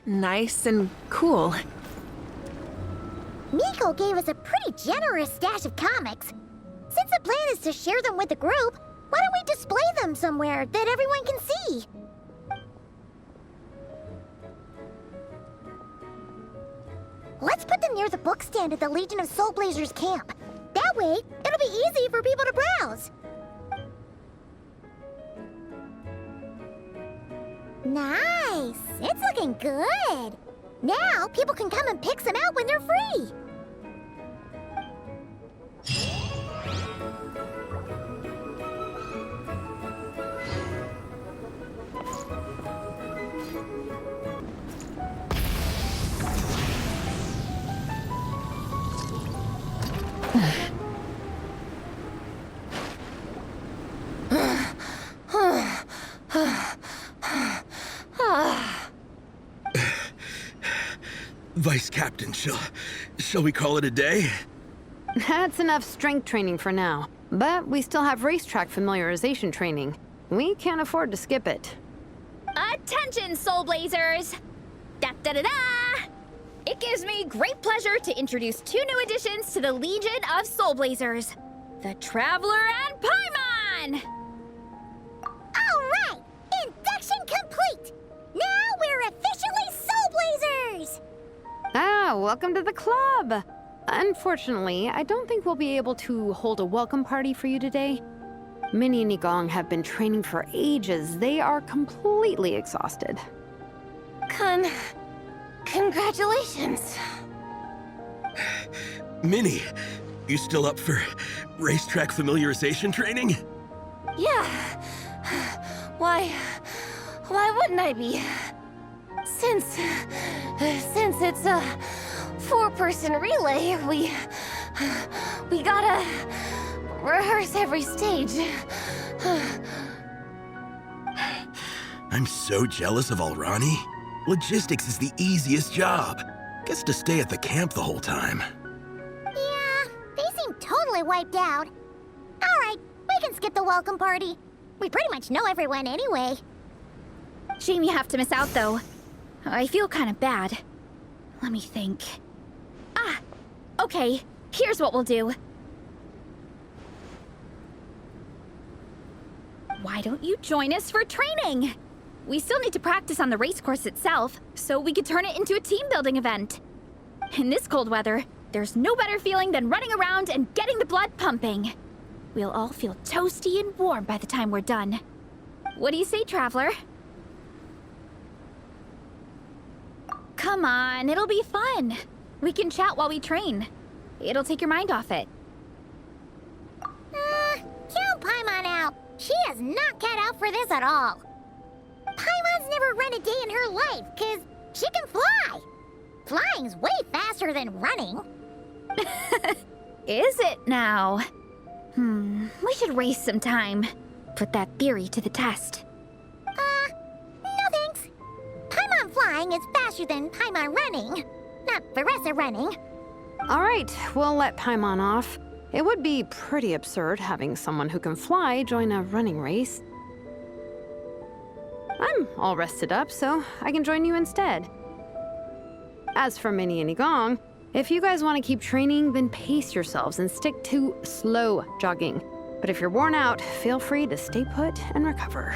Nice and cool. Miko gave us a pretty generous stash of comics. Since the plan is to share them with the group, why don't we display them somewhere that everyone can see? Let's put them near the book stand at the Legion of Soulblazers camp. That way, it'll be easy for people to browse. Nice! It's looking good! Now, people can come and pick some out when they're free! Vice Captain, shall we call it a day? That's enough strength training for now. But we still have racetrack familiarization training. We can't afford to skip it. Attention, Soulblazers! Da-da-da-da! It gives me great pleasure to introduce 2 new additions to the Legion of Soulblazers. The Traveler and Paimon! Alright! Induction complete! Now we're officially Soulblazers! Ah, welcome to the club! Unfortunately, I don't think we'll be able to hold a welcome party for you today. Minnie and Nigong have been training for ages. They are completely exhausted. Congratulations. Minnie, you still up for racetrack familiarization training? Yeah. Why wouldn't I be? Since it's a 4-person relay, we gotta rehearse every stage. I'm so jealous of Alrani. Logistics is the easiest job. Gets to stay at the camp the whole time. Yeah, they seem totally wiped out. Alright, we can skip the welcome party. We pretty much know everyone anyway. Shame you have to miss out, though. I feel kind of bad. Let me think. Ah! Okay, here's what we'll do. Why don't you join us for training? We still need to practice on the race course itself, so we could turn it into a team-building event. In this cold weather, there's no better feeling than running around and getting the blood pumping. We'll all feel toasty and warm by the time we're done. What do you say, Traveler? Come on, it'll be fun. We can chat while we train. It'll take your mind off it. Count Paimon out. She is not cut out for this at all. Paimon's never run a day in her life, 'cause she can fly. Flying's way faster than running. Is it now? We should race sometime. Put that theory to the test. No thanks. Paimon flying is faster than Paimon running. Not Veressa running. All right, we'll let Paimon off. It would be pretty absurd having someone who can fly join a running race. I'm all rested up, so I can join you instead. As for Minnie and Igong, if you guys want to keep training, then pace yourselves and stick to slow jogging. But if you're worn out, feel free to stay put and recover.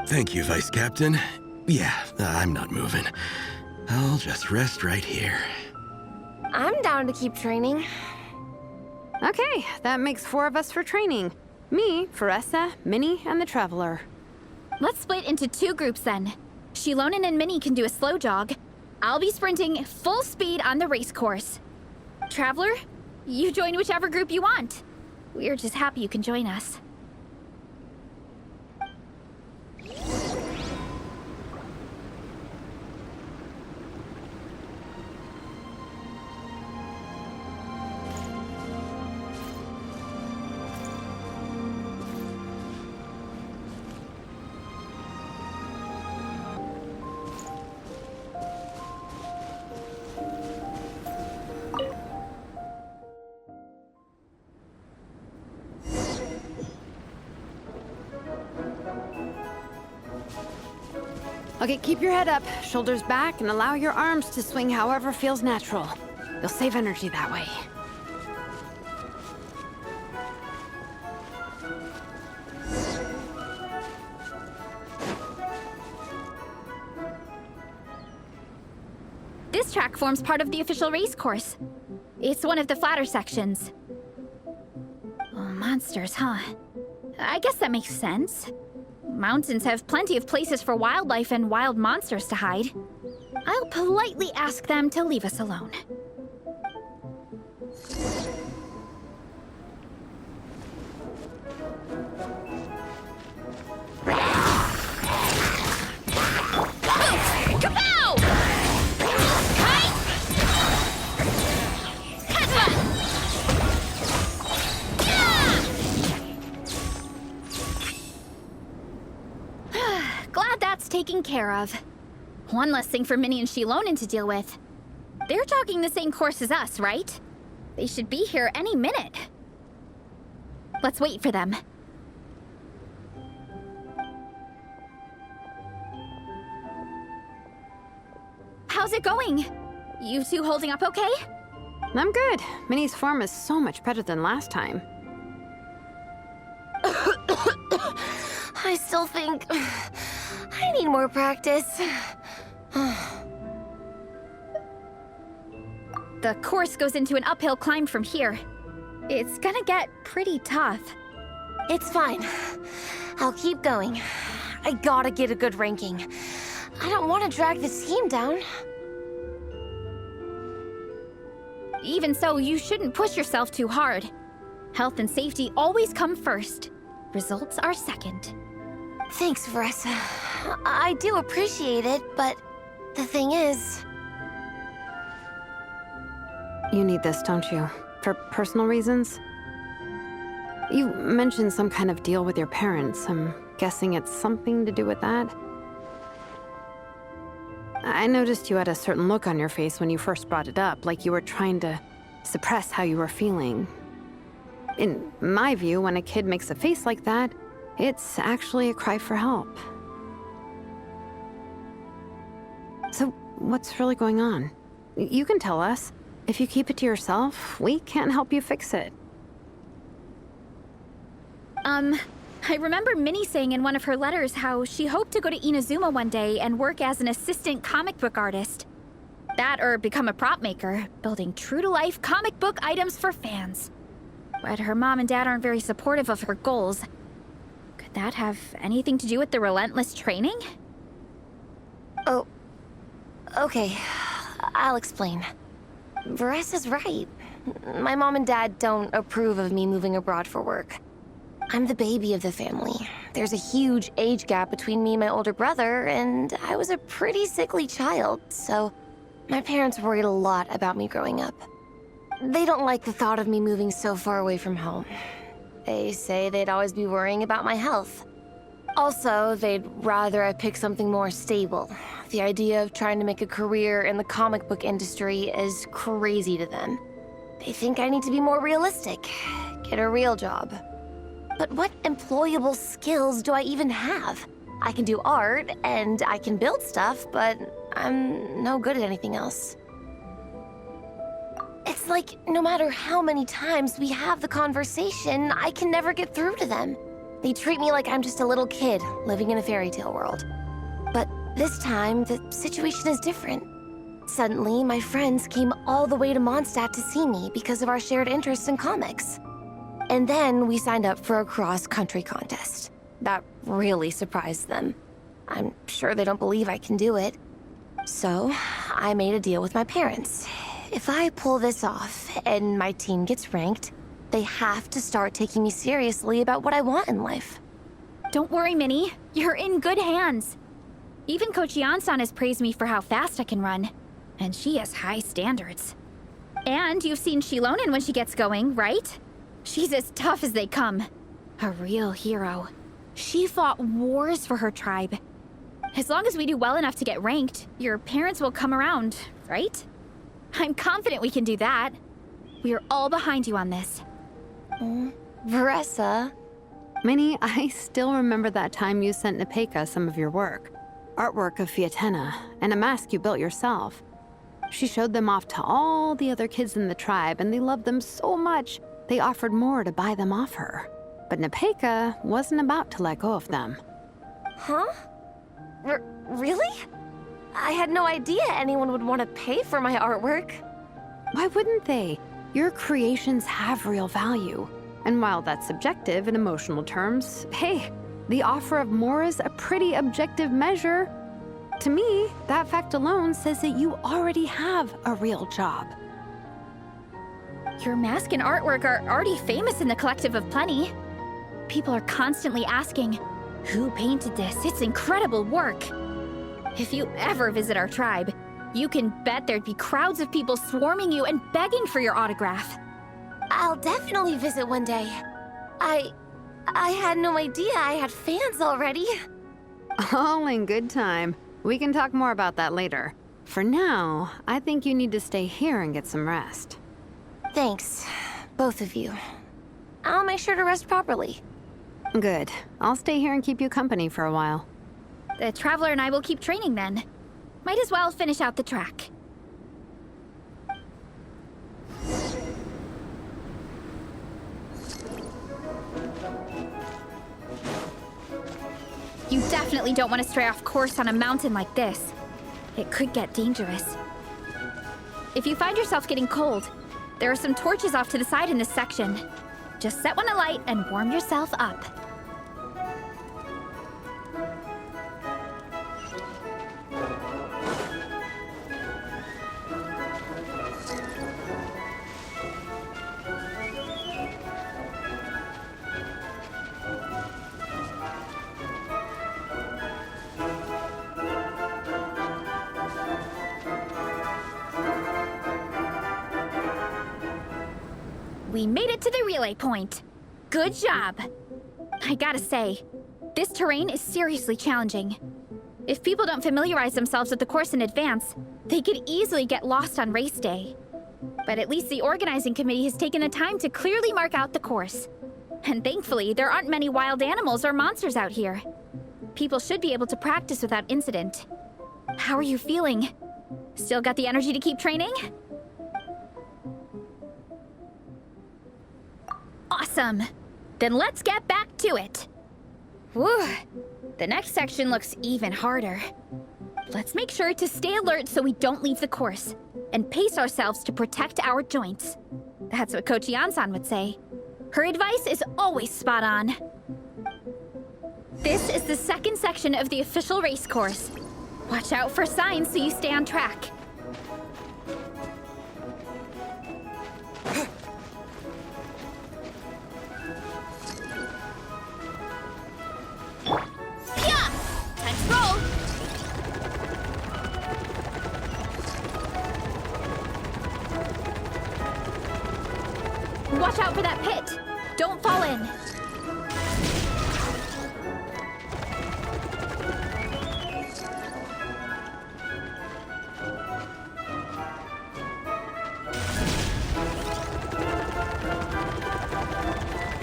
Thank you, Vice Captain. Yeah, I'm not moving. I'll just rest right here. I'm down to keep training. Okay, that makes 4 of us for training. Me, Veressa, Minnie, and the Traveler. Let's split into 2 groups then. Shilonen and Minnie can do a slow jog. I'll be sprinting full speed on the race course. Traveler, you join whichever group you want. We're just happy you can join us. Okay, keep your head up, shoulders back, and allow your arms to swing however feels natural. You'll save energy that way. This track forms part of the official race course. It's one of the flatter sections. Oh, monsters, huh? I guess that makes sense. Mountains have plenty of places for wildlife and wild monsters to hide. I'll politely ask them to leave us alone. Kapow! Hi! Glad that's taken care of. One less thing for Minnie and Shilonen to deal with. They're jogging the same course as us, right? They should be here any minute. Let's wait for them. How's it going? You two holding up okay? I'm good. Minnie's form is so much better than last time. I still think I need more practice. The course goes into an uphill climb from here. It's gonna get pretty tough. It's fine. I'll keep going. I gotta get a good ranking. I don't want to drag this team down. Even so, you shouldn't push yourself too hard. Health and safety always come first. Results are second. Thanks, Veressa. I do appreciate it, but the thing is... You need this, don't you? For personal reasons? You mentioned some kind of deal with your parents. I'm guessing it's something to do with that? I noticed you had a certain look on your face when you first brought it up, like you were trying to suppress how you were feeling. In my view, when a kid makes a face like that, it's actually a cry for help. So, what's really going on? You can tell us. If you keep it to yourself, we can't help you fix it. I remember Minnie saying in one of her letters how she hoped to go to Inazuma one day and work as an assistant comic book artist. That or become a prop maker, building true-to-life comic book items for fans. But her mom and dad aren't very supportive of her goals. Could that have anything to do with the relentless training? Oh, okay. I'll explain. Varesa's right. My mom and dad don't approve of me moving abroad for work. I'm the baby of the family. There's a huge age gap between me and my older brother, and I was a pretty sickly child, so my parents worried a lot about me growing up. They don't like the thought of me moving so far away from home. They say they'd always be worrying about my health. Also, they'd rather I pick something more stable. The idea of trying to make a career in the comic book industry is crazy to them. They think I need to be more realistic, get a real job. But what employable skills do I even have? I can do art, and I can build stuff, but I'm no good at anything else. It's like, no matter how many times we have the conversation, I can never get through to them. They treat me like I'm just a little kid living in a fairy tale world. But this time, the situation is different. Suddenly, my friends came all the way to Mondstadt to see me because of our shared interest in comics. And then we signed up for a cross-country contest. That really surprised them. I'm sure they don't believe I can do it. So, I made a deal with my parents. If I pull this off and my team gets ranked, they have to start taking me seriously about what I want in life. Don't worry, Minnie. You're in good hands. Even Coach Yan-san has praised me for how fast I can run. And she has high standards. And you've seen Shilonen when she gets going, right? She's as tough as they come. A real hero. She fought wars for her tribe. As long as we do well enough to get ranked, your parents will come around, right? I'm confident we can do that. We are all behind you on this. Varesa. Minnie, I still remember that time you sent Nepeka some of your work. Artwork of Fiatena, and a mask you built yourself. She showed them off to all the other kids in the tribe, and they loved them so much, they offered more to buy them off her. But Nepeka wasn't about to let go of them. Huh? Really? I had no idea anyone would want to pay for my artwork. Why wouldn't they? Your creations have real value. And while that's subjective in emotional terms, hey, the offer of more is a pretty objective measure. To me, that fact alone says that you already have a real job. Your mask and artwork are already famous in the Collective of Plenty. People are constantly asking, who painted this? It's incredible work. If you ever visit our tribe, you can bet there'd be crowds of people swarming you and begging for your autograph. I'll definitely visit one day. I had no idea I had fans already. All in good time. We can talk more about that later. For now, I think you need to stay here and get some rest. Thanks, both of you. I'll make sure to rest properly. Good. I'll stay here and keep you company for a while. The Traveler and I will keep training then. Might as well finish out the track. You definitely don't want to stray off course on a mountain like this. It could get dangerous. If you find yourself getting cold, there are some torches off to the side in this section. Just set one alight and warm yourself up. We made it to the relay point. Good job. I gotta say, this terrain is seriously challenging. If people don't familiarize themselves with the course in advance, they could easily get lost on race day. But at least the organizing committee has taken the time to clearly mark out the course. And thankfully, there aren't many wild animals or monsters out here. People should be able to practice without incident. How are you feeling? Still got the energy to keep training? Awesome! Then let's get back to it! Whew. The next section looks even harder. Let's make sure to stay alert so we don't leave the course, and pace ourselves to protect our joints. That's what Coach Yan-san would say. Her advice is always spot on. This is the second section of the official race course. Watch out for signs so you stay on track. Yeah! Time to roll! Watch out for that pit. Don't fall in.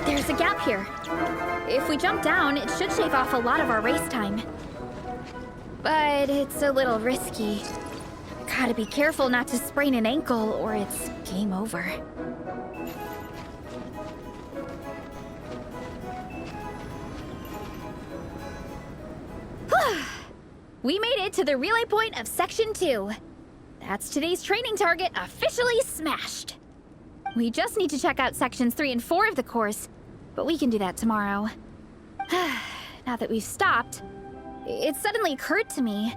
There's a gap here. If we jump down, it should shave off a lot of our race time. But it's a little risky. Gotta be careful not to sprain an ankle or it's game over. We made it to the relay point of Section 2. That's today's training target officially smashed. We just need to check out Sections 3 and 4 of the course, but we can do that tomorrow. Now that we've stopped, it suddenly occurred to me.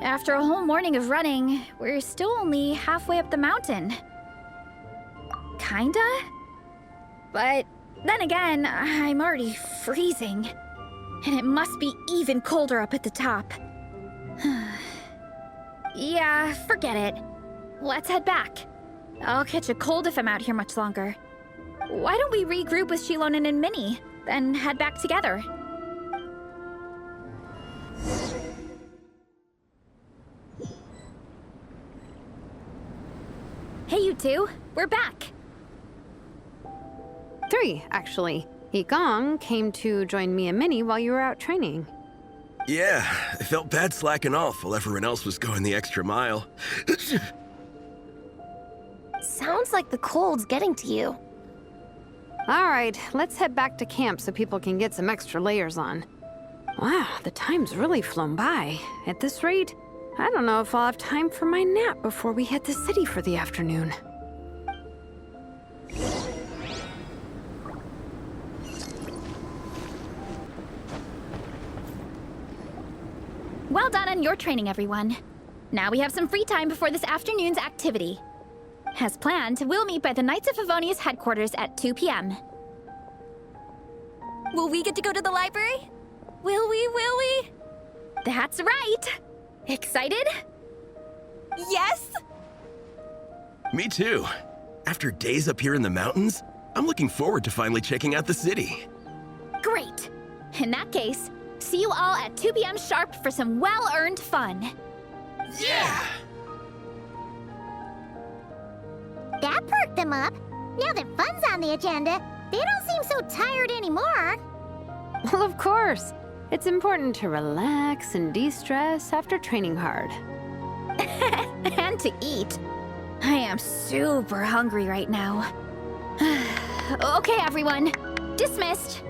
After a whole morning of running, we're still only halfway up the mountain. Kinda? But then again, I'm already freezing. And it must be even colder up at the top. Yeah, forget it. Let's head back. I'll catch a cold if I'm out here much longer. Why don't we regroup with Shilonen and Minnie, then head back together? Hey, you two. We're back. 3, actually. Yigong came to join me and Minnie while you were out training. Yeah, I felt bad slacking off while everyone else was going the extra mile. Sounds like the cold's getting to you. All right, let's head back to camp so people can get some extra layers on. Wow, the time's really flown by. At this rate, I don't know if I'll have time for my nap before we hit the city for the afternoon. Well done on your training, everyone. Now we have some free time before this afternoon's activity. As planned, we'll meet by the Knights of Favonia's headquarters at 2 p.m. Will we get to go to the library? Will we? That's right! Excited? Yes! Me too. After days up here in the mountains, I'm looking forward to finally checking out the city. Great! In that case, see you all at 2 p.m. sharp for some well-earned fun. Yeah! That perked them up. Now that fun's on the agenda, they don't seem so tired anymore. Well, of course. It's important to relax and de-stress after training hard. And to eat. I am super hungry right now. Okay, everyone. Dismissed.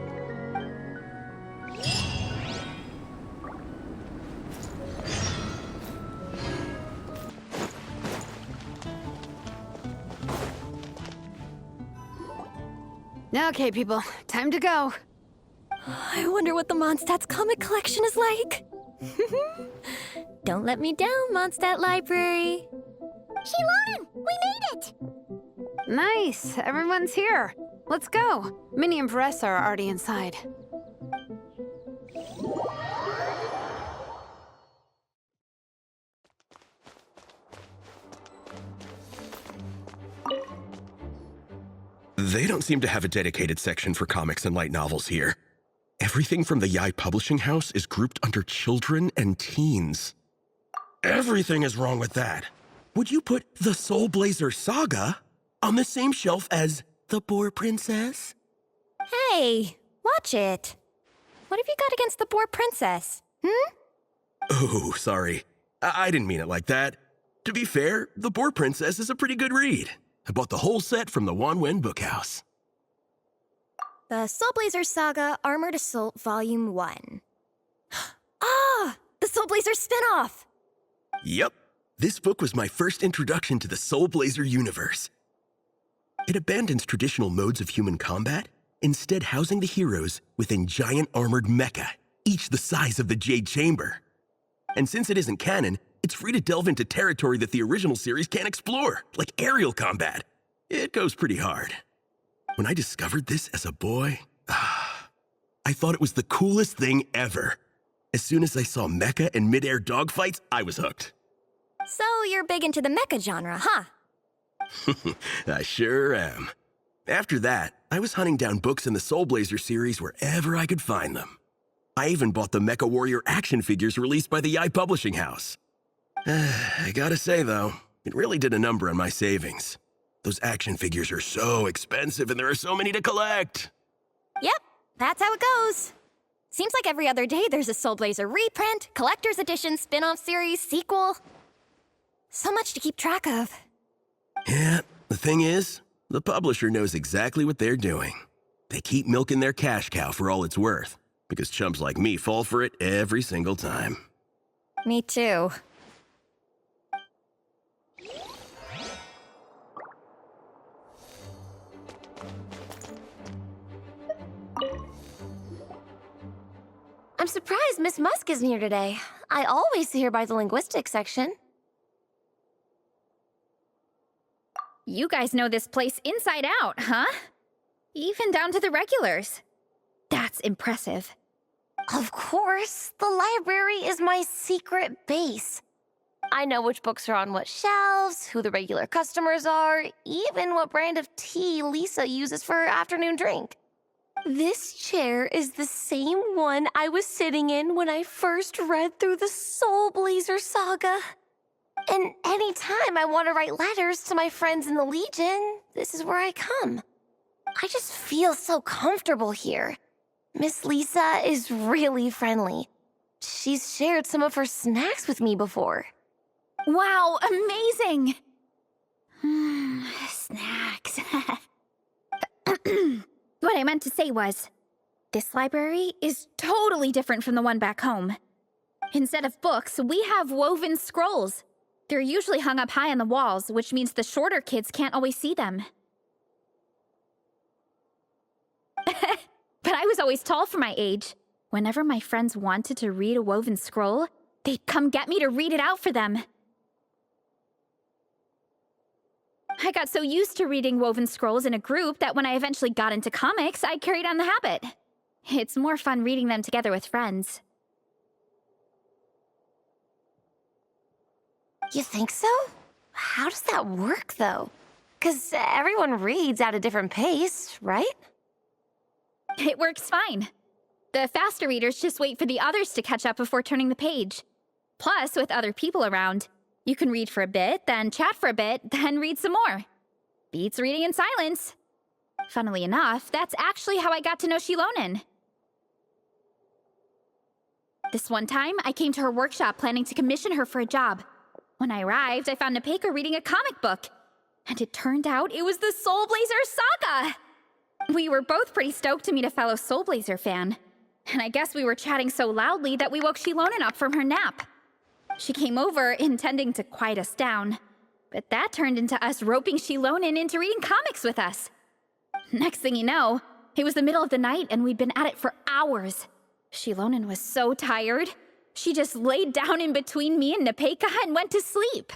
Okay, people, time to go. I wonder what the Mondstadt's comic collection is like. Don't let me down, Mondstadt Library. Shilonen, we made it! Nice, everyone's here. Let's go. Minnie and Varessa are already inside. They don't seem to have a dedicated section for comics and light novels here. Everything from the Yai Publishing House is grouped under children and teens. Everything is wrong with that. Would you put the Soulblazers saga on the same shelf as The Boar Princess? Hey, watch it. What have you got against the Boar Princess? Oh, sorry. I didn't mean it like that. To be fair, The Boar Princess is a pretty good read. I bought the whole set from the Wanwen Bookhouse. The Soulblazers Saga Armored Assault Volume 1. Ah! The Soulblazer spin-off! Yup. This book was my first introduction to the Soulblazer universe. It abandons traditional modes of human combat, instead housing the heroes within giant armored mecha, each the size of the Jade Chamber. And since it isn't canon, it's free to delve into territory that the original series can't explore, like aerial combat. It goes pretty hard. When I discovered this as a boy, I thought it was the coolest thing ever. As soon as I saw mecha and mid-air dogfights, I was hooked. So you're big into the mecha genre, huh? I sure am. After that, I was hunting down books in the Soulblazer series wherever I could find them. I even bought the Mecha Warrior action figures released by the Yi Publishing House. I gotta say, though, it really did a number on my savings. Those action figures are so expensive and there are so many to collect. Yep, that's how it goes. Seems like every other day there's a Soulblazer reprint, collector's edition, spin-off series, sequel. So much to keep track of. Yeah, the thing is, the publisher knows exactly what they're doing. They keep milking their cash cow for all it's worth, because chumps like me fall for it every single time. Me too. I'm surprised Miss Musk isn't here today. I always see her by the linguistics section. You guys know this place inside out, huh? Even down to the regulars. That's impressive. Of course, the library is my secret base. I know which books are on what shelves, who the regular customers are, even what brand of tea Lisa uses for her afternoon drink. This chair is the same one I was sitting in when I first read through the Soulblazer saga. And anytime I want to write letters to my friends in the Legion, this is where I come. I just feel so comfortable here. Miss Lisa is really friendly. She's shared some of her snacks with me before. Wow, amazing! Snacks. What I meant to say was, this library is totally different from the one back home. Instead of books, we have woven scrolls. They're usually hung up high on the walls, which means the shorter kids can't always see them. But I was always tall for my age. Whenever my friends wanted to read a woven scroll, they'd come get me to read it out for them. I got so used to reading woven scrolls in a group that when I eventually got into comics, I carried on the habit. It's more fun reading them together with friends. You think so? How does that work, though? 'Cause everyone reads at a different pace, right? It works fine. The faster readers just wait for the others to catch up before turning the page. Plus, with other people around, you can read for a bit, then chat for a bit, then read some more. Beats reading in silence. Funnily enough, that's actually how I got to know Shilonen. This one time, I came to her workshop planning to commission her for a job. When I arrived, I found Nepeka reading a comic book. And it turned out it was the Soulblazer saga! We were both pretty stoked to meet a fellow Soulblazer fan. And I guess we were chatting so loudly that we woke Shilonen up from her nap. She came over, intending to quiet us down. But that turned into us roping Shilonen into reading comics with us. Next thing you know, it was the middle of the night and we'd been at it for hours. Shilonen was so tired, she just laid down in between me and Nepeka and went to sleep.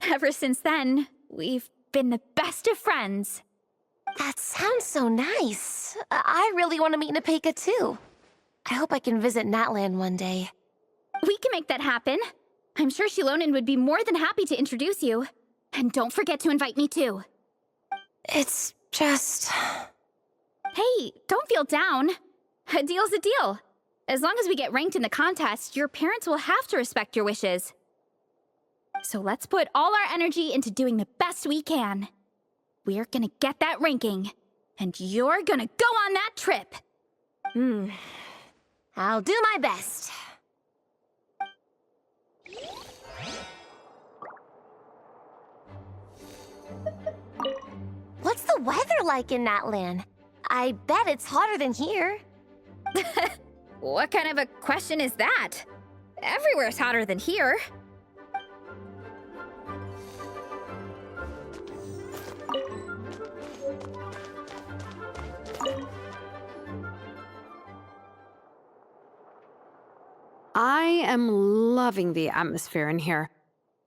Ever since then, we've been the best of friends. That sounds so nice. I really want to meet Nepeka too. I hope I can visit Natlan one day. We can make that happen. I'm sure Shilonen would be more than happy to introduce you. And don't forget to invite me too. It's just... Hey, don't feel down. A deal's a deal. As long as we get ranked in the contest, your parents will have to respect your wishes. So let's put all our energy into doing the best we can. We're gonna get that ranking, and you're gonna go on that trip. I'll do my best. What's the weather like in Natlan? I bet it's hotter than here. What kind of a question is that? Everywhere's hotter than here. I am loving the atmosphere in here.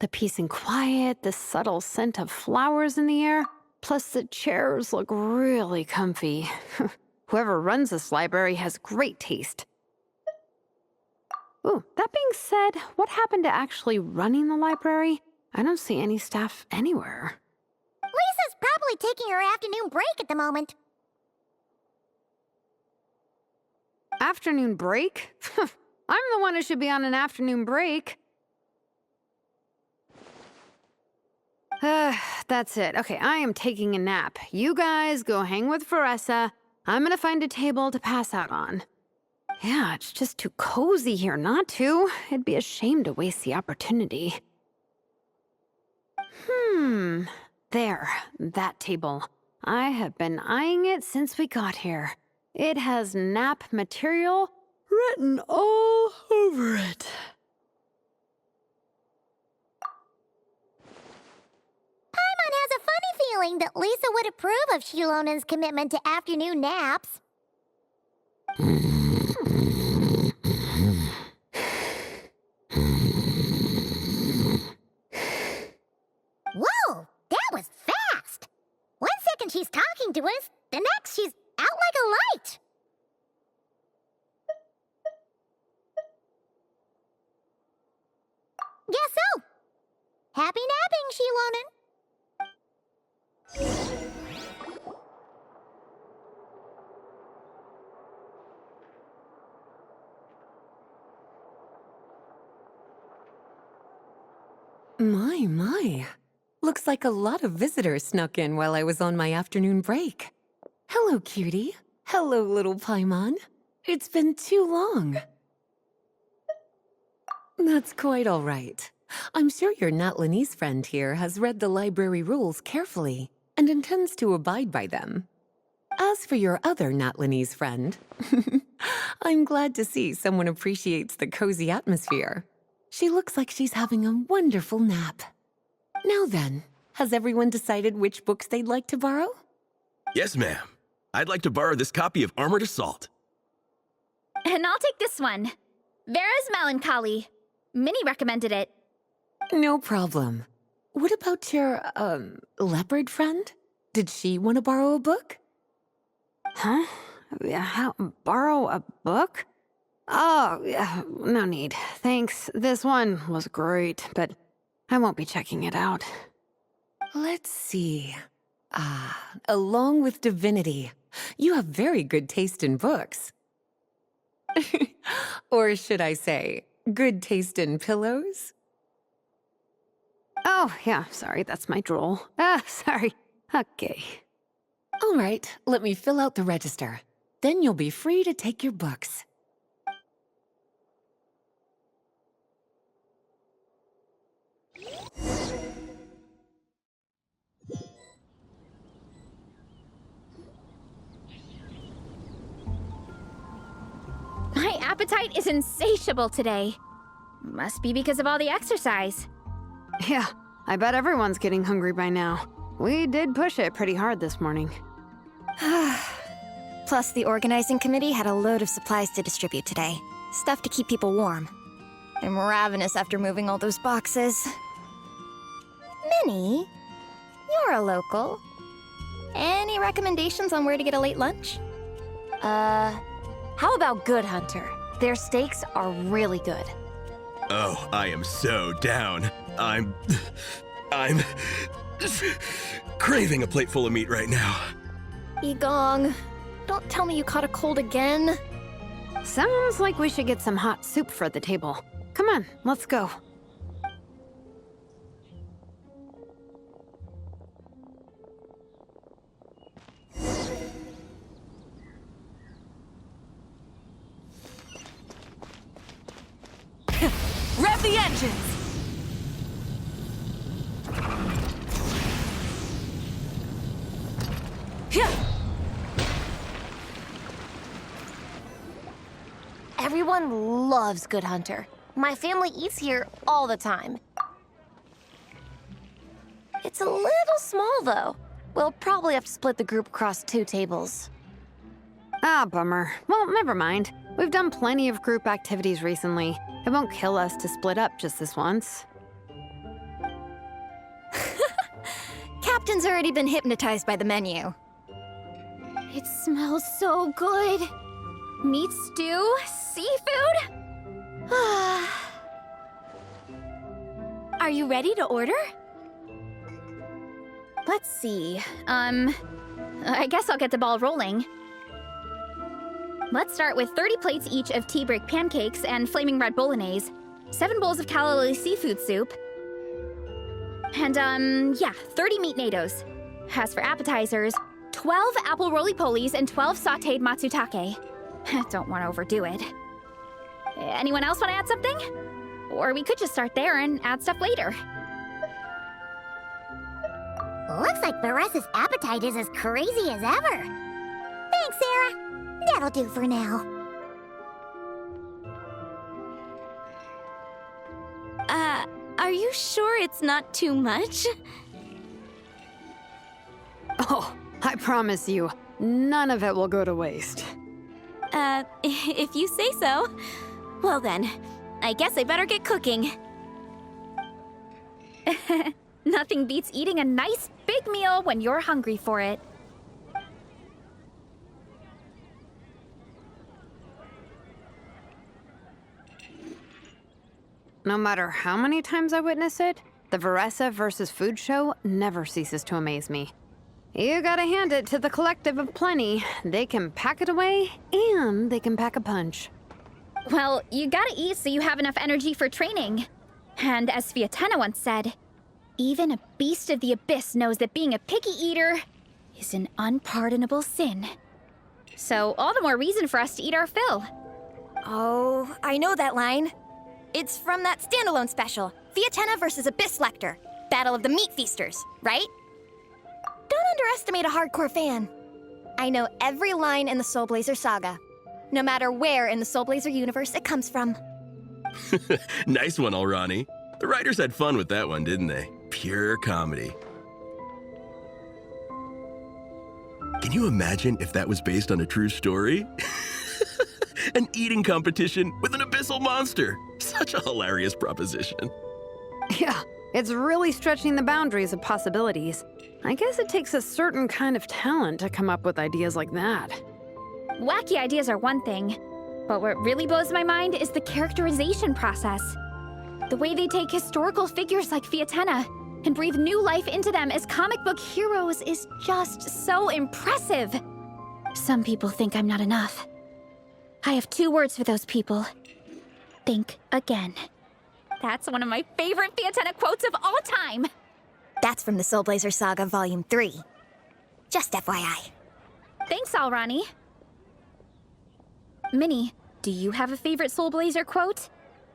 The peace and quiet, the subtle scent of flowers in the air, plus the chairs look really comfy. Whoever runs this library has great taste. Ooh, that being said, what happened to actually running the library? I don't see any staff anywhere. Lisa's probably taking her afternoon break at the moment. Afternoon break? I'm the one who should be on an afternoon break. That's it. Okay, I am taking a nap. You guys go hang with Faressa. I'm gonna find a table to pass out on. Yeah, it's just too cozy here not to. It'd be a shame to waste the opportunity. There, that table. I have been eyeing it since we got here. It has nap material written all over it. Paimon has a funny feeling that Lisa would approve of Shilonen's commitment to afternoon naps. Whoa, that was fast! 1 second she's talking to us, the next she's out like a light. Guess so. Happy napping, Shilonen. My. Looks like a lot of visitors snuck in while I was on my afternoon break. Hello, cutie. Hello, little Paimon. It's been too long. That's quite all right. I'm sure your Natlanese friend here has read the library rules carefully and intends to abide by them. As for your other Natlanese friend, I'm glad to see someone appreciates the cozy atmosphere. She looks like she's having a wonderful nap. Now then, has everyone decided which books they'd like to borrow? Yes, ma'am. I'd like to borrow this copy of Armored Assault. And I'll take this one. Vera's Melancholy. Minnie recommended it. No problem. What about your, leopard friend? Did she want to borrow a book? Huh? Borrow a book? Oh, yeah, no need. Thanks. This one was great, but I won't be checking it out. Let's see. Along with Divinity, you have very good taste in books. Or should I say, good taste in pillows? Oh, yeah, sorry, that's my drool. Sorry. Okay. All right, let me fill out the register. Then you'll be free to take your books. My appetite is insatiable today. Must be because of all the exercise. Yeah, I bet everyone's getting hungry by now. We did push it pretty hard this morning. Plus, the organizing committee had a load of supplies to distribute today. Stuff to keep people warm. I'm ravenous after moving all those boxes. Minnie, you're a local. Any recommendations on where to get a late lunch? How about Good Hunter? Their steaks are really good. Oh, I am so down. I'm craving a plate full of meat right now. Igong, don't tell me you caught a cold again. Sounds like we should get some hot soup for the table. Come on, let's go. Rev the engines! Everyone loves Good Hunter. My family eats here all the time. It's a little small, though. We'll probably have to split the group across 2 tables. Ah, bummer. Well, never mind. We've done plenty of group activities recently. It won't kill us to split up just this once. Captain's already been hypnotized by the menu. It smells so good. Meat stew? Seafood? Are you ready to order? Let's see. I guess I'll get the ball rolling. Let's start with 30 plates each of tea break pancakes and flaming red bolognese, 7 bowls of calla lily seafood soup, and 30 meat natos. As for appetizers, 12 apple roly-polies and 12 sautéed matsutake. Don't want to overdo it. Anyone else want to add something? Or we could just start there and add stuff later. Looks like Baressa's appetite is as crazy as ever. Thanks, Sarah. That'll do for now. Are you sure it's not too much? Oh, I promise you, none of it will go to waste. If you say so. Well then, I guess I better get cooking. Nothing beats eating a nice big meal when you're hungry for it. No matter how many times I witness it, the Varessa versus Food show never ceases to amaze me. You gotta hand it to the collective of plenty. They can pack it away, and they can pack a punch. Well, you gotta eat so you have enough energy for training. And as Fiatena once said, even a beast of the abyss knows that being a picky eater is an unpardonable sin. So all the more reason for us to eat our fill. Oh, I know that line. It's from that standalone special, Fiatena versus Abyss Lecter, Battle of the Meat Feasters, right? Don't underestimate a hardcore fan. I know every line in the Soulblazer saga, no matter where in the Soulblazer universe it comes from. Nice one, Alrani. The writers had fun with that one, didn't they? Pure comedy. Can you imagine if that was based on a true story? An eating competition with an abyssal monster. Such a hilarious proposition. Yeah, it's really stretching the boundaries of possibilities. I guess it takes a certain kind of talent to come up with ideas like that. Wacky ideas are one thing, but what really blows my mind is the characterization process. The way they take historical figures like Fiatena and breathe new life into them as comic book heroes is just so impressive. Some people think I'm not enough. I have 2 words for those people. Think again. That's one of my favorite Fiatena quotes of all time. That's from the Soulblazer Saga Volume 3. Just FYI. Thanks, Alrani. Minnie, do you have a favorite Soulblazer quote?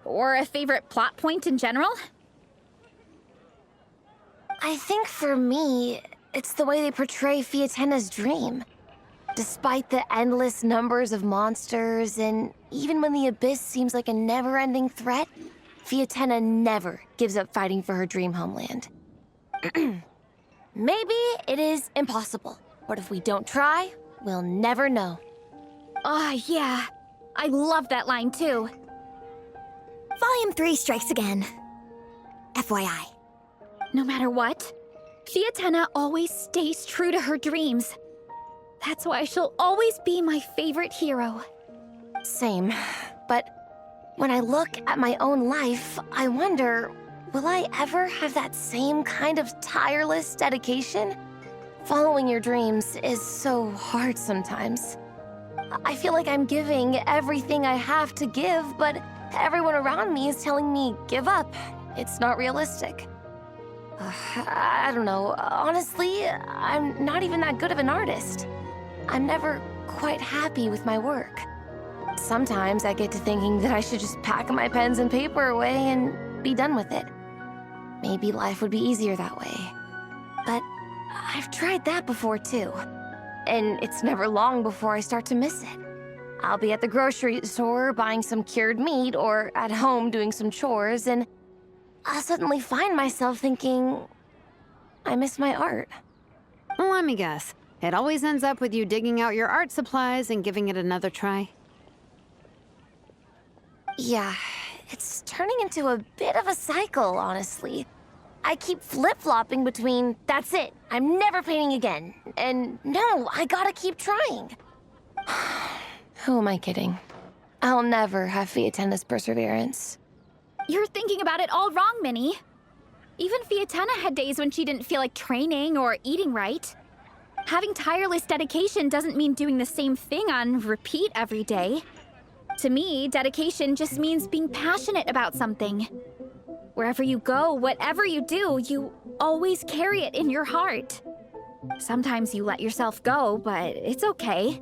Or a favorite plot point in general? I think for me, it's the way they portray Fiatena's dream. Despite the endless numbers of monsters, and even when the Abyss seems like a never-ending threat, Fiatena never gives up fighting for her dream homeland. Maybe it is impossible, but if we don't try, we'll never know. Yeah. I love that line too. Volume 3 strikes again. FYI. No matter what, Fiatena always stays true to her dreams. That's why she'll always be my favorite hero. Same, but when I look at my own life, I wonder, will I ever have that same kind of tireless dedication? Following your dreams is so hard sometimes. I feel like I'm giving everything I have to give, but everyone around me is telling me, give up. It's not realistic. I don't know. Honestly, I'm not even that good of an artist. I'm never quite happy with my work. Sometimes I get to thinking that I should just pack my pens and paper away and be done with it. Maybe life would be easier that way. But I've tried that before too. And it's never long before I start to miss it. I'll be at the grocery store buying some cured meat or at home doing some chores, and I'll suddenly find myself thinking, I miss my art. Let me guess. It always ends up with you digging out your art supplies and giving it another try. Yeah, it's turning into a bit of a cycle, honestly. I keep flip-flopping between, that's it, I'm never painting again, and no, I gotta keep trying. Who am I kidding? I'll never have Fiatenna's perseverance. You're thinking about it all wrong, Minnie. Even Fiatenna had days when she didn't feel like training or eating right. Having tireless dedication doesn't mean doing the same thing on repeat every day. To me, dedication just means being passionate about something. Wherever you go, whatever you do, you always carry it in your heart. Sometimes you let yourself go, but it's okay.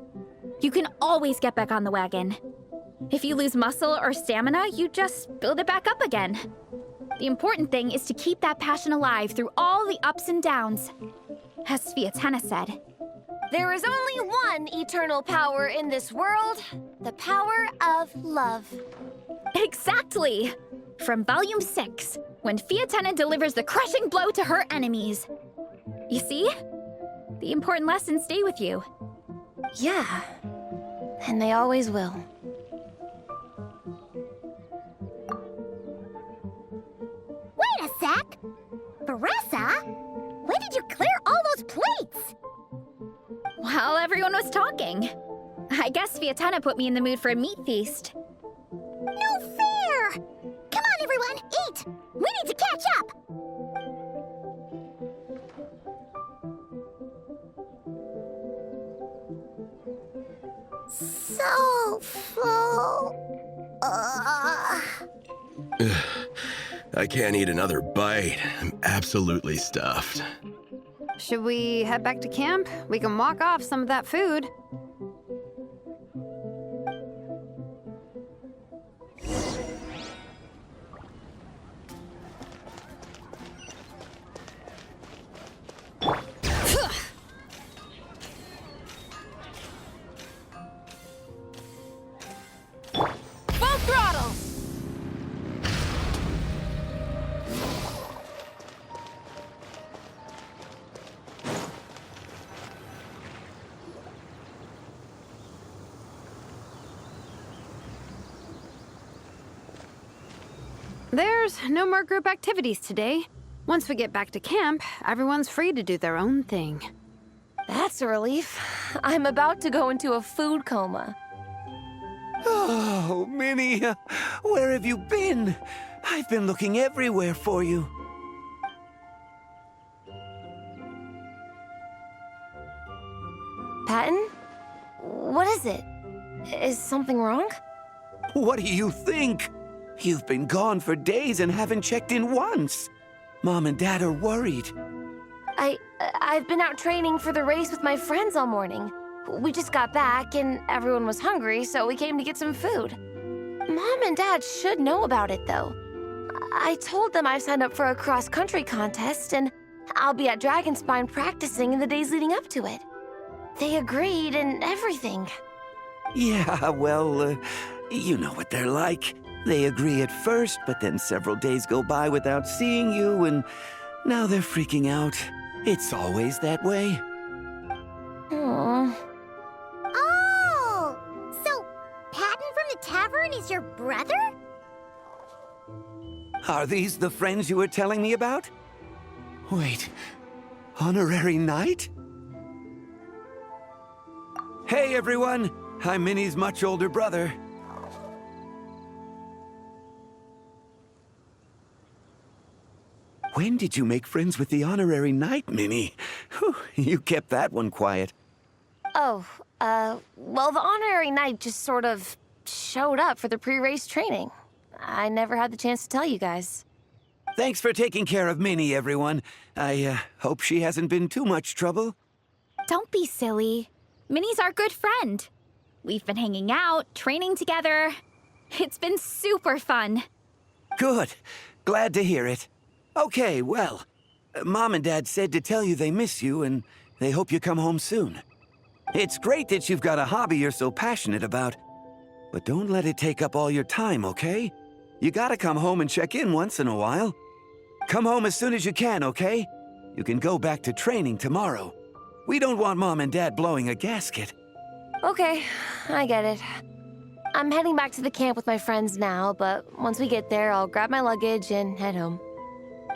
You can always get back on the wagon. If you lose muscle or stamina, you just build it back up again. The important thing is to keep that passion alive through all the ups and downs. As Fiatenna said, there is only one eternal power in this world, the power of love. Exactly! From Volume 6, when Fiatenna delivers the crushing blow to her enemies. You see? The important lessons stay with you. Yeah, and they always will. Wait a sec! Beressa? When did you clear all those plates? While everyone was talking. I guess Fiatenna put me in the mood for a meat feast. No fair! Come on, everyone, eat! We need to catch up! So full. I can't eat another bite. I'm absolutely stuffed. Should we head back to camp? We can walk off some of that food. Full throttle! There's no more group activities today. Once we get back to camp, everyone's free to do their own thing. That's a relief. I'm about to go into a food coma. Oh, Minnie, where have you been? I've been looking everywhere for you. Patton? What is it? Is something wrong? What do you think? You've been gone for days and haven't checked in once. Mom and Dad are worried. I've been out training for the race with my friends all morning. We just got back and everyone was hungry, so we came to get some food. Mom and Dad should know about it, though. I told them I signed up for a cross-country contest and I'll be at Dragonspine practicing in the days leading up to it. They agreed and everything. Yeah, well, you know what they're like. They agree at first, but then several days go by without seeing you, and now they're freaking out. It's always that way. Aww. Oh! So, Patton from the tavern is your brother? Are these the friends you were telling me about? Wait, honorary knight? Hey, everyone! I'm Minnie's much older brother. When did you make friends with the honorary knight, Minnie? Whew, you kept that one quiet. Oh, well, the honorary knight just sort of showed up for the pre-race training. I never had the chance to tell you guys. Thanks for taking care of Minnie, everyone. I hope she hasn't been too much trouble. Don't be silly. Minnie's our good friend. We've been hanging out, training together. It's been super fun. Good. Glad to hear it. Okay, well, Mom and Dad said to tell you they miss you and they hope you come home soon. It's great that you've got a hobby you're so passionate about, But don't let it take up all your time, okay? You gotta come home and check in once in a while. Come home as soon as you can, okay? You can go back to training tomorrow. We don't want Mom and Dad blowing a gasket. Okay, I get it. I'm heading back to the camp with my friends now, but once we get there, I'll grab my luggage and head home.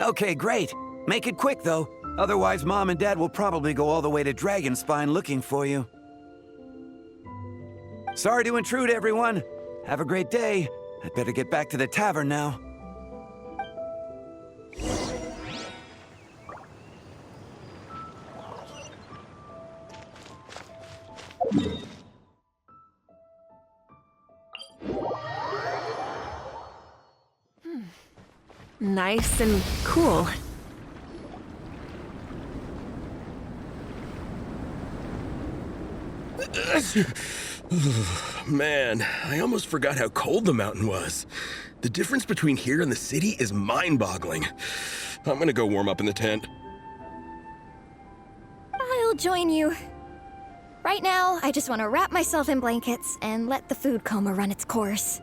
Okay, great. Make it quick, though. Otherwise, Mom and Dad will probably go all the way to Dragonspine looking for you. Sorry to intrude, everyone. Have a great day. I'd better get back to the tavern now. Nice and cool. Man, I almost forgot how cold the mountain was. The difference between here and the city is mind-boggling. I'm gonna go warm up in the tent. I'll join you. Right now, I just want to wrap myself in blankets and let the food coma run its course.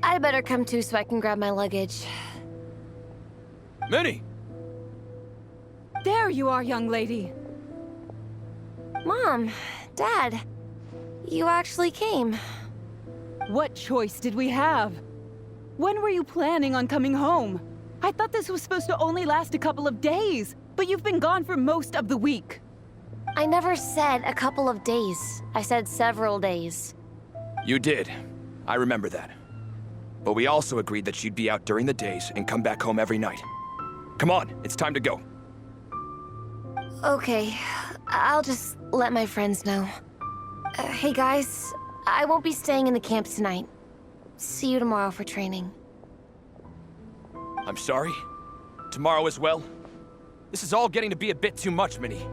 I'd better come too so I can grab my luggage. Minnie! There you are, young lady. Mom, Dad, you actually came. What choice did we have? When were you planning on coming home? I thought this was supposed to only last a couple of days, but you've been gone for most of the week. I never said a couple of days. I said several days. You did. I remember that. But we also agreed that she'd be out during the days and come back home every night. Come on, it's time to go. Okay, I'll just let my friends know. Hey guys, I won't be staying in the camp tonight. See you tomorrow for training. I'm sorry. Tomorrow as well. This is all getting to be a bit too much, Minnie.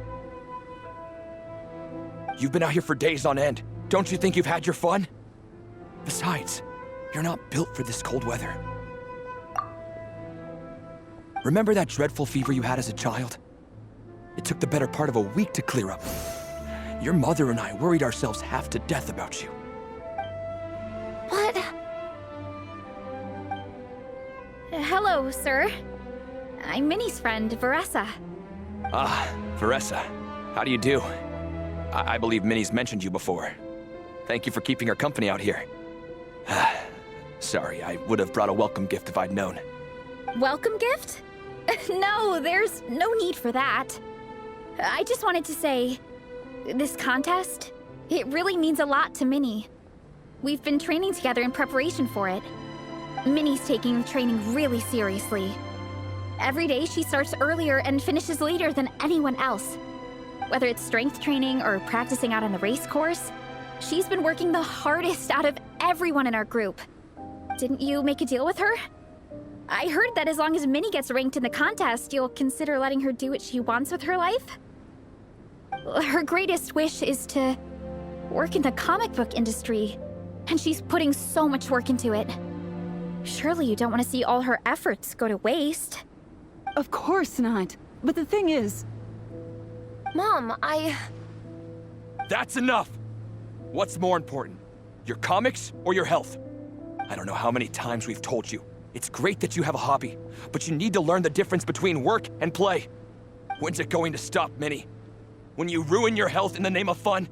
You've been out here for days on end. Don't you think you've had your fun? Besides, you're not built for this cold weather. Remember that dreadful fever you had as a child? It took the better part of a week to clear up. Your mother and I worried ourselves half to death about you. What? Hello, sir. I'm Minnie's friend, Veressa. Ah, Veressa. How do you do? I believe Minnie's mentioned you before. Thank you for keeping her company out here. Sorry, I would have brought a welcome gift if I'd known. Welcome gift? No, there's no need for that. I just wanted to say, this contest, it really means a lot to Minnie. We've been training together in preparation for it. Minnie's taking training really seriously. Every day she starts earlier and finishes later than anyone else. Whether it's strength training or practicing out on the race course, she's been working the hardest out of everyone in our group. Didn't you make a deal with her? I heard that as long as Minnie gets ranked in the contest, you'll consider letting her do what she wants with her life? Her greatest wish is to work in the comic book industry, and she's putting so much work into it. Surely you don't want to see all her efforts go to waste. Of course not. But the thing is... Mom, That's enough! What's more important? Your comics or your health? I don't know how many times we've told you. It's great that you have a hobby, but you need to learn the difference between work and play. When's it going to stop, Minnie? When you ruin your health in the name of fun?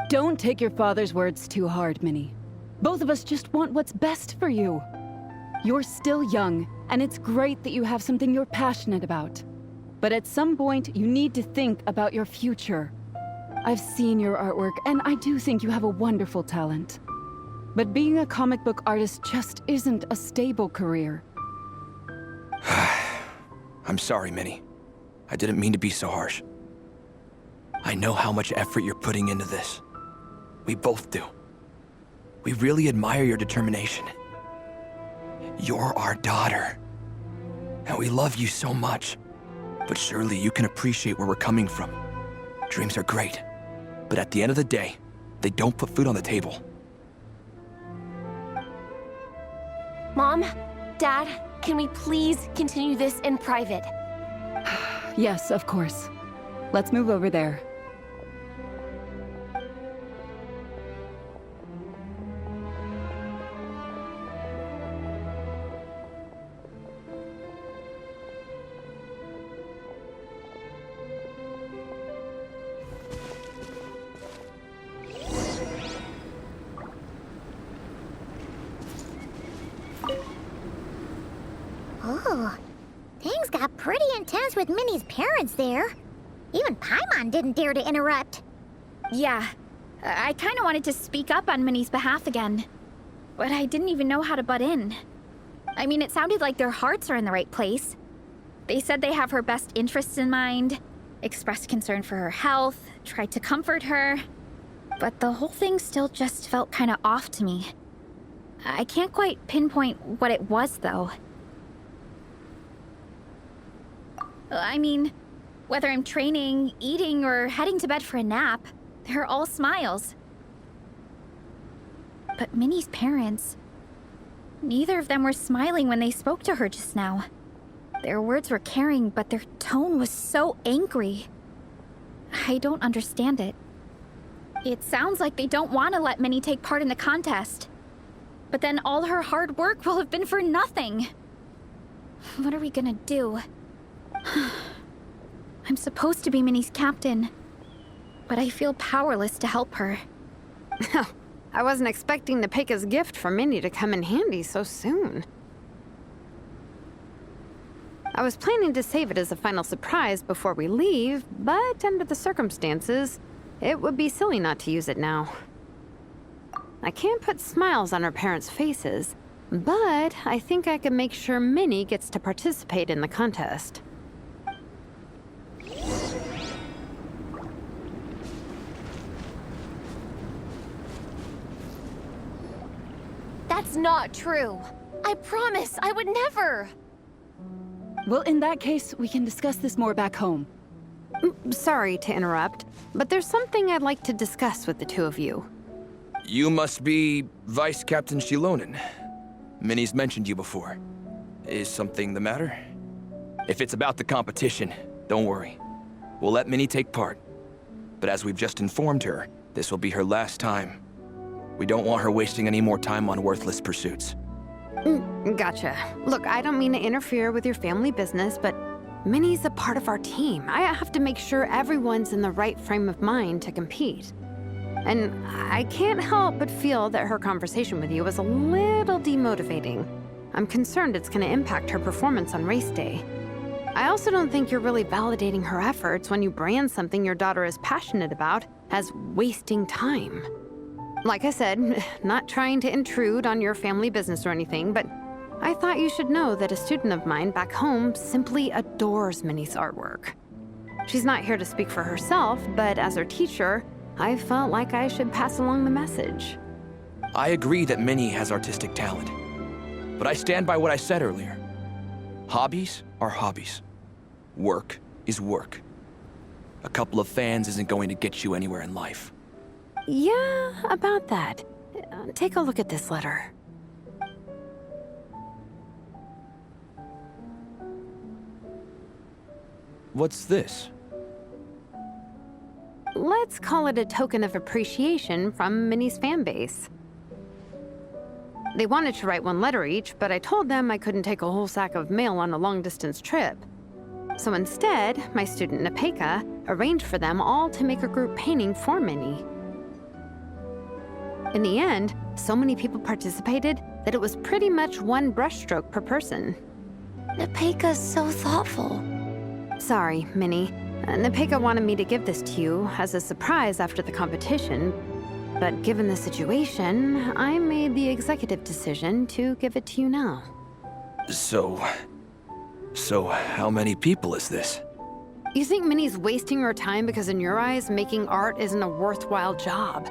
Don't take your father's words too hard, Minnie. Both of us just want what's best for you. You're still young, and it's great that you have something you're passionate about. But at some point, you need to think about your future. I've seen your artwork, and I do think you have a wonderful talent. But being a comic book artist just isn't a stable career. I'm sorry, Minnie. I didn't mean to be so harsh. I know how much effort you're putting into this. We both do. We really admire your determination. You're our daughter. And we love you so much. But surely you can appreciate where we're coming from. Dreams are great. But at the end of the day, they don't put food on the table. Mom, Dad, can we please continue this in private? Yes, of course. Let's move over there. with Minnie's parents there. Even Paimon didn't dare to interrupt. Yeah, I kind of wanted to speak up on Minnie's behalf again, but I didn't even know how to butt in. I mean, it sounded like their hearts are in the right place. They said they have her best interests in mind, expressed concern for her health, tried to comfort her, but the whole thing still just felt kind of off to me. I can't quite pinpoint what it was, though. I mean, whether I'm training, eating, or heading to bed for a nap, they're all smiles. But Minnie's parents, neither of them were smiling when they spoke to her just now. Their words were caring, but their tone was so angry. I don't understand it. It sounds like they don't want to let Minnie take part in the contest. But then all her hard work will have been for nothing. What are we gonna do? I'm supposed to be Minnie's captain, but I feel powerless to help her. I wasn't expecting Nepeka's gift for Minnie to come in handy so soon. I was planning to save it as a final surprise before we leave, but under the circumstances, it would be silly not to use it now. I can't put smiles on her parents' faces, but I think I can make sure Minnie gets to participate in the contest. That's not true. I promise I would never. Well, in that case, we can discuss this more back home. Sorry to interrupt, but there's something I'd like to discuss with the two of you. You must be Vice Captain Shilonen. Minnie's mentioned you before. Is something the matter? If it's about the competition, don't worry. We'll let Minnie take part. But as we've just informed her, this will be her last time. We don't want her wasting any more time on worthless pursuits. Gotcha. Look, I don't mean to interfere with your family business, but Minnie's a part of our team. I have to make sure everyone's in the right frame of mind to compete. And I can't help but feel that her conversation with you was a little demotivating. I'm concerned it's going to impact her performance on race day. I also don't think you're really validating her efforts when you brand something your daughter is passionate about as wasting time. Like I said, not trying to intrude on your family business or anything, but I thought you should know that a student of mine back home simply adores Minnie's artwork. She's not here to speak for herself, but as her teacher, I felt like I should pass along the message. I agree that Minnie has artistic talent. But I stand by what I said earlier. Hobbies are hobbies. Work is work. A couple of fans isn't going to get you anywhere in life. Yeah, about that. Take a look at this letter. What's this? Let's call it a token of appreciation from Minnie's fan base. They wanted to write one letter each, but I told them I couldn't take a whole sack of mail on a long-distance trip. So instead, my student Nepeka arranged for them all to make a group painting for Minnie. In the end, so many people participated that it was pretty much one brushstroke per person. Nepeka's so thoughtful. Sorry, Minnie. Nepeka wanted me to give this to you as a surprise after the competition, but given the situation, I made the executive decision to give it to you now. So how many people is this? You think Minnie's wasting her time because in your eyes, making art isn't a worthwhile job?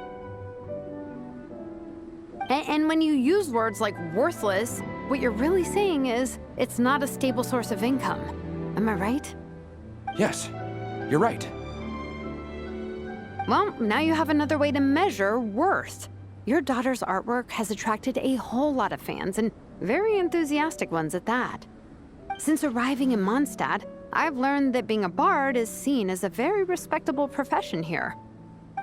And when you use words like worthless, what you're really saying is it's not a stable source of income. Am I right? Yes, you're right. Well, now you have another way to measure worth. Your daughter's artwork has attracted a whole lot of fans, and very enthusiastic ones at that. Since arriving in Mondstadt, I've learned that being a bard is seen as a very respectable profession here.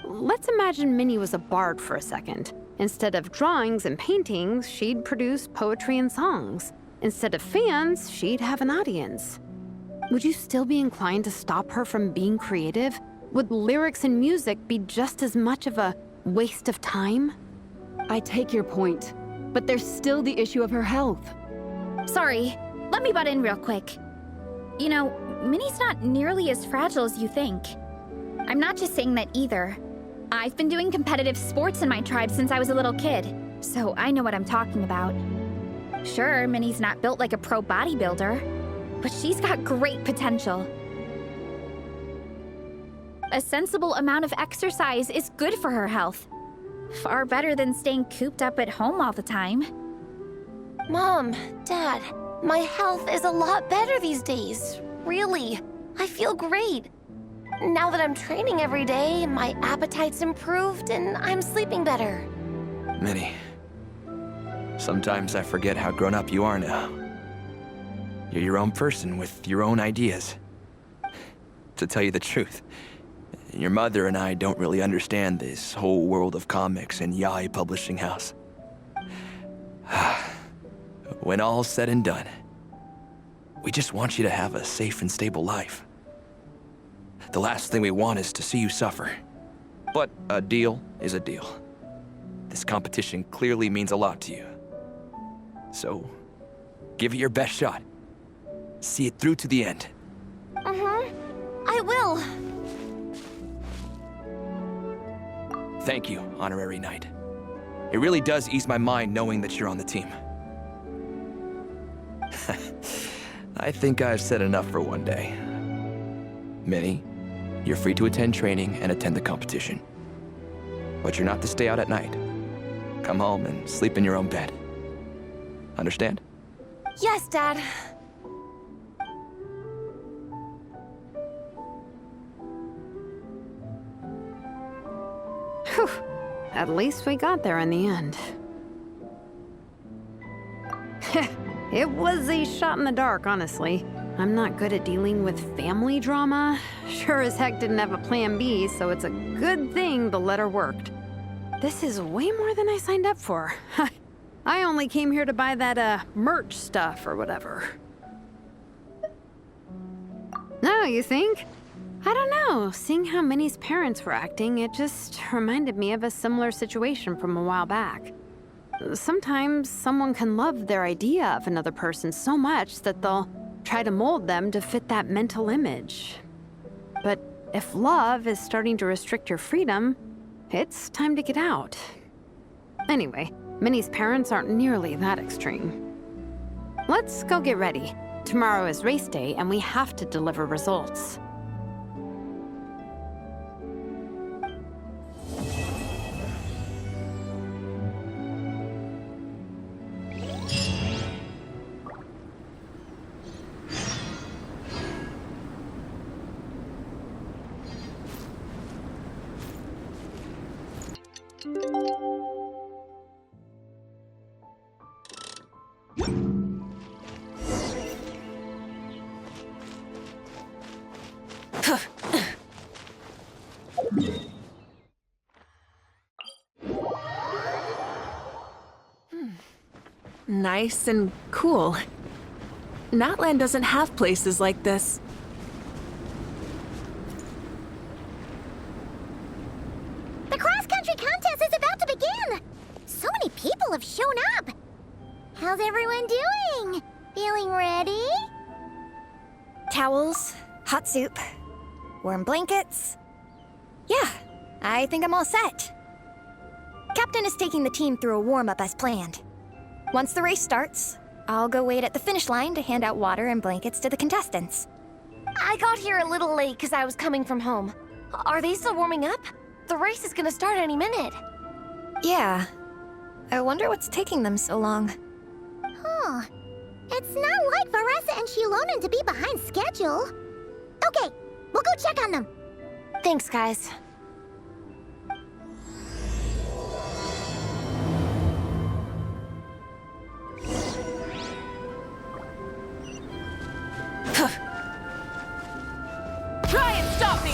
Let's imagine Minnie was a bard for a second. Instead of drawings and paintings, she'd produce poetry and songs. Instead of fans, she'd have an audience. Would you still be inclined to stop her from being creative? Would lyrics and music be just as much of a waste of time? I take your point, but there's still the issue of her health. Sorry, let me butt in real quick. You know, Minnie's not nearly as fragile as you think. I'm not just saying that either. I've been doing competitive sports in my tribe since I was a little kid, so I know what I'm talking about. Sure, Minnie's not built like a pro bodybuilder, but she's got great potential. A sensible amount of exercise is good for her health. Far better than staying cooped up at home all the time. Mom, Dad, my health is a lot better these days. Really, I feel great. Now that I'm training every day, my appetite's improved and I'm sleeping better. Minnie, sometimes I forget how grown up you are now. You're your own person with your own ideas. To tell you the truth, your mother and I don't really understand this whole world of comics and yaoi publishing house. When all's said and done, we just want you to have a safe and stable life. The last thing we want is to see you suffer. But a deal is a deal. This competition clearly means a lot to you. So, give it your best shot. See it through to the end. I will. Thank you, Honorary Knight. It really does ease my mind knowing that you're on the team. I think I've said enough for one day. Minnie, you're free to attend training and attend the competition. But you're not to stay out at night. Come home and sleep in your own bed. Understand? Yes, Dad. Whew. At least we got there in the end. It was a shot in the dark, honestly. I'm not good at dealing with family drama. Sure as heck didn't have a plan B, so it's a good thing the letter worked. This is way more than I signed up for. I only came here to buy that, merch stuff or whatever. No, you think? I don't know. Seeing how Minnie's parents were acting, it just reminded me of a similar situation from a while back. Sometimes someone can love their idea of another person so much that they'll try to mold them to fit that mental image. But if love is starting to restrict your freedom, it's time to get out. Anyway, Minnie's parents aren't nearly that extreme. Let's go get ready. Tomorrow is race day and we have to deliver results. Nice and cool. Natland doesn't have places like this. The cross-country contest is about to begin! So many people have shown up! How's everyone doing? Feeling ready? Towels, hot soup, warm blankets. Yeah, I think I'm all set. Captain is taking the team through a warm-up as planned. Once the race starts, I'll go wait at the finish line to hand out water and blankets to the contestants. I got here a little late because I was coming from home. Are they still warming up? The race is gonna start any minute. Yeah. I wonder what's taking them so long. Huh. It's not like Varessa and Shilonen to be behind schedule. Okay, we'll go check on them. Thanks, guys. Try and stop me!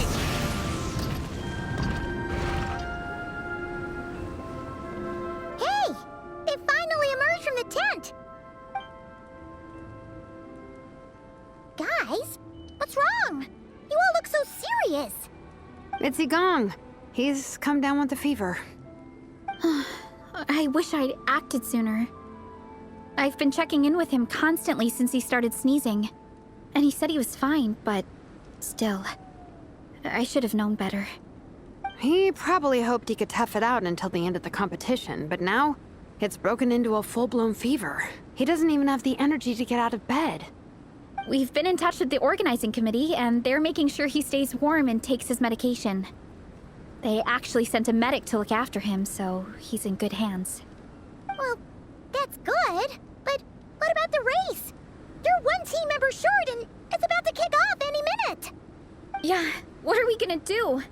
Hey! They finally emerged from the tent! Guys, what's wrong? You all look so serious. It's Igong. He's come down with a fever. I wish I'd acted sooner. I've been checking in with him constantly since he started sneezing. And he said he was fine, but still, I should have known better. He probably hoped he could tough it out until the end of the competition, but now it's broken into a full-blown fever. He doesn't even have the energy to get out of bed. We've been in touch with the organizing committee, and they're making sure he stays warm and takes his medication. They actually sent a medic to look after him, so he's in good hands. Well, that's good, but what about the race? You're one team member short, and it's about to kick off any minute. Yeah, what are we gonna do?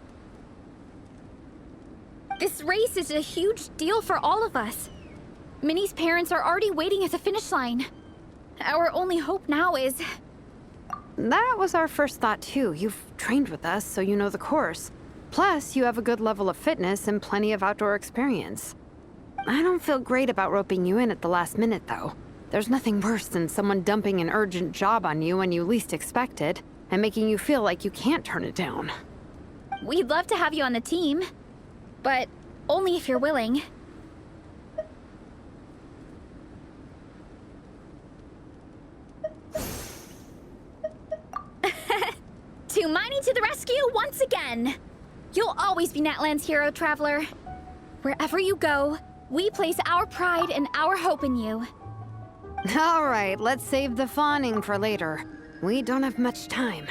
This race is a huge deal for all of us. Minnie's parents are already waiting at the finish line. Our only hope now is... That was our first thought too. You've trained with us, so you know the course. Plus, you have a good level of fitness and plenty of outdoor experience. I don't feel great about roping you in at the last minute, though. There's nothing worse than someone dumping an urgent job on you when you least expect it, and making you feel like you can't turn it down. We'd love to have you on the team, but only if you're willing. Tumaini to the rescue once again! You'll always be Natlan's hero, Traveler. Wherever you go, we place our pride and our hope in you. All right, let's save the fawning for later. We don't have much time.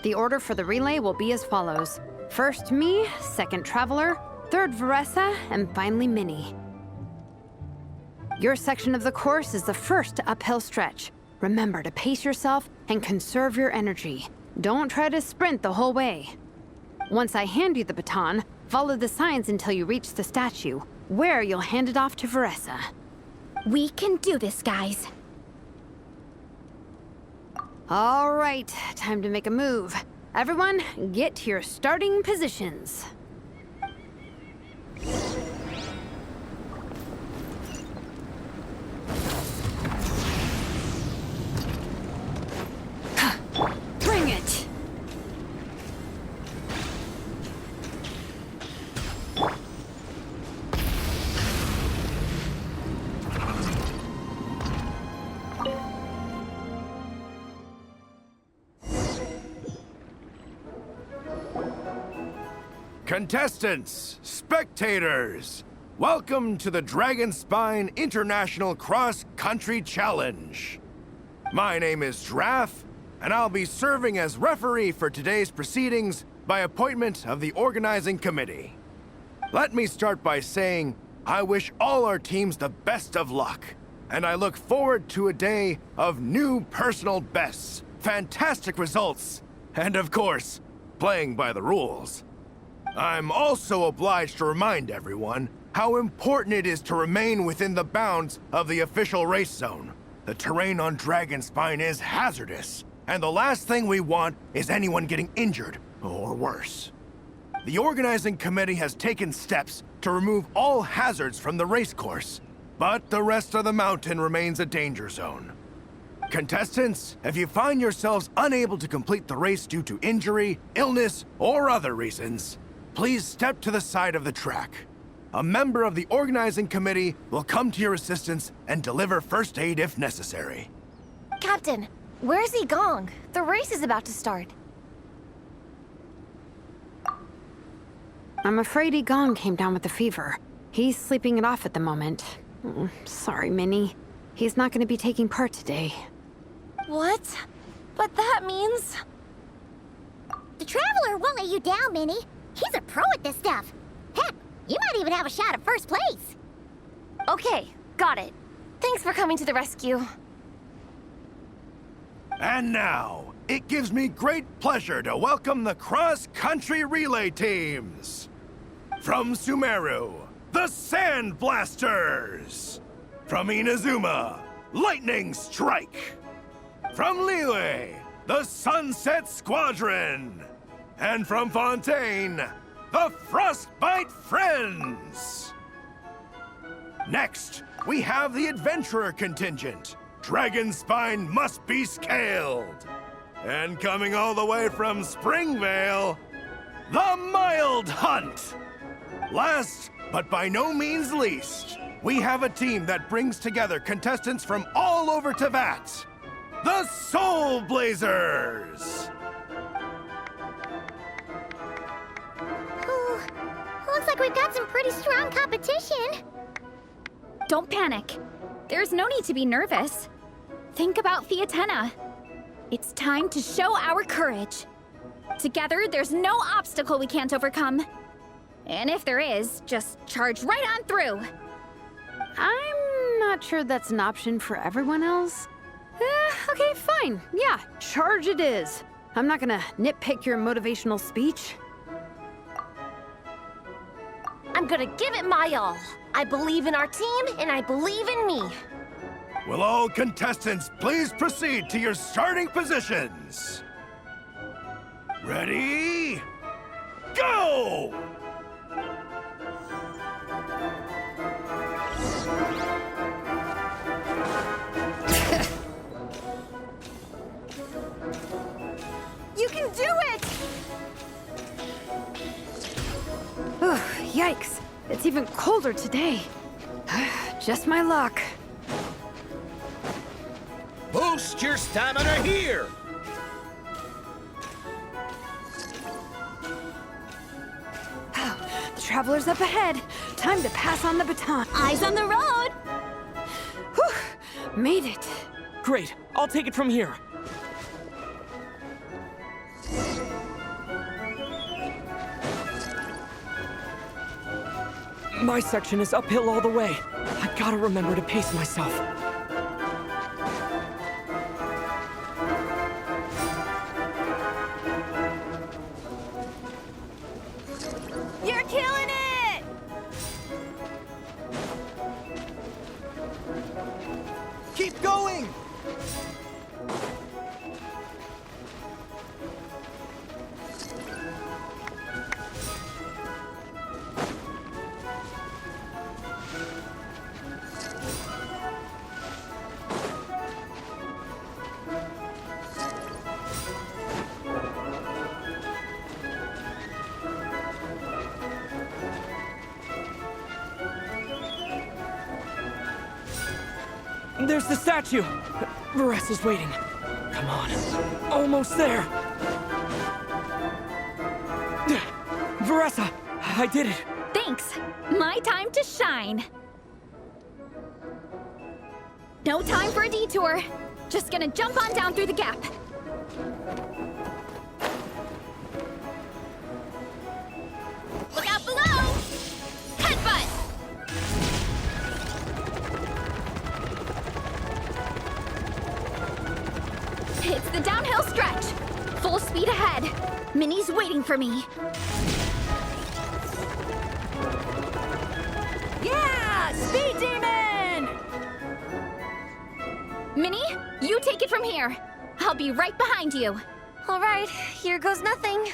The order for the relay will be as follows. First me, second Traveler, third Veressa, and finally Minnie. Your section of the course is the first uphill stretch. Remember to pace yourself and conserve your energy. Don't try to sprint the whole way. Once I hand you the baton, follow the signs until you reach the statue, where you'll hand it off to Veressa. We can do this, guys. All right, time to make a move. Everyone, get to your starting positions. Bring it! Contestants, spectators, welcome to the Dragonspine International Cross Country Challenge. My name is Draff, and I'll be serving as referee for today's proceedings by appointment of the organizing committee. Let me start by saying I wish all our teams the best of luck, and I look forward to a day of new personal bests, fantastic results, and of course, playing by the rules. I'm also obliged to remind everyone how important it is to remain within the bounds of the official race zone. The terrain on Dragonspine is hazardous, and the last thing we want is anyone getting injured, or worse. The organizing committee has taken steps to remove all hazards from the race course, but the rest of the mountain remains a danger zone. Contestants, if you find yourselves unable to complete the race due to injury, illness, or other reasons, please step to the side of the track. A member of the organizing committee will come to your assistance and deliver first aid if necessary. Captain, where's Gong? The race is about to start. I'm afraid Gong came down with the fever. He's sleeping it off at the moment. Sorry, Minnie. He's not going to be taking part today. What? But that means... The Traveler won't let you down, Minnie. He's a pro at this stuff. Heck, you might even have a shot at first place. Okay, got it. Thanks for coming to the rescue. And now, it gives me great pleasure to welcome the cross-country relay teams. From Sumeru, the Sand Blasters. From Inazuma, Lightning Strike. From Liyue, the Sunset Squadron. And from Fontaine, the Frostbite Friends! Next, we have the Adventurer contingent. Dragonspine must be scaled. And coming all the way from Springvale, the Mild Hunt! Last, but by no means least, we have a team that brings together contestants from all over Teyvat. the Soulblazers! Ooh, looks like we've got some pretty strong competition. Don't panic. There's no need to be nervous. Think about Fiatenna. It's time to show our courage. Together, there's no obstacle we can't overcome. And if there is, just charge right on through. I'm not sure that's an option for everyone else. Okay, fine. Yeah, charge it is. I'm not gonna nitpick your motivational speech. I'm gonna give it my all. I believe in our team, and I believe in me. Will all contestants please proceed to your starting positions? Ready? Go! You can do it! Ugh, yikes. It's even colder today. Just my luck. Boost your stamina here! The traveler's up ahead. Time to pass on the baton. Eyes on the road! Whew, made it. Great, I'll take it from here. My section is uphill all the way. I gotta remember to pace myself. You're killing it! Keep going! There's the statue! Varessa's waiting. Come on. Almost there! Varessa! I did it! Thanks. My time to shine. No time for a detour. Just gonna jump on down through the gap. Look out below! Headbutt! It's the downhill stretch. Full speed ahead. Minnie's waiting for me. Yeah! Speed Demon! Minnie, you take it from here. I'll be right behind you. All right, here goes nothing.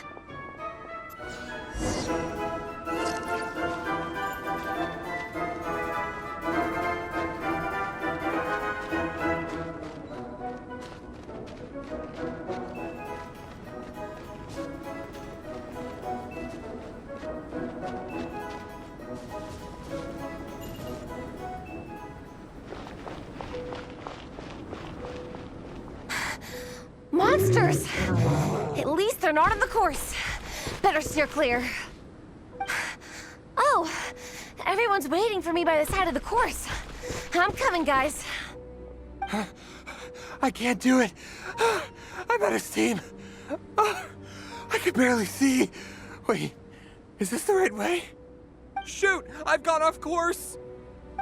Monsters! At least they're not on the course. Better steer clear. Oh, everyone's waiting for me by the side of the course. I'm coming, guys. I can't do it. I'm out of steam. I can barely see. Wait, is this the right way? Shoot! I've gone off course!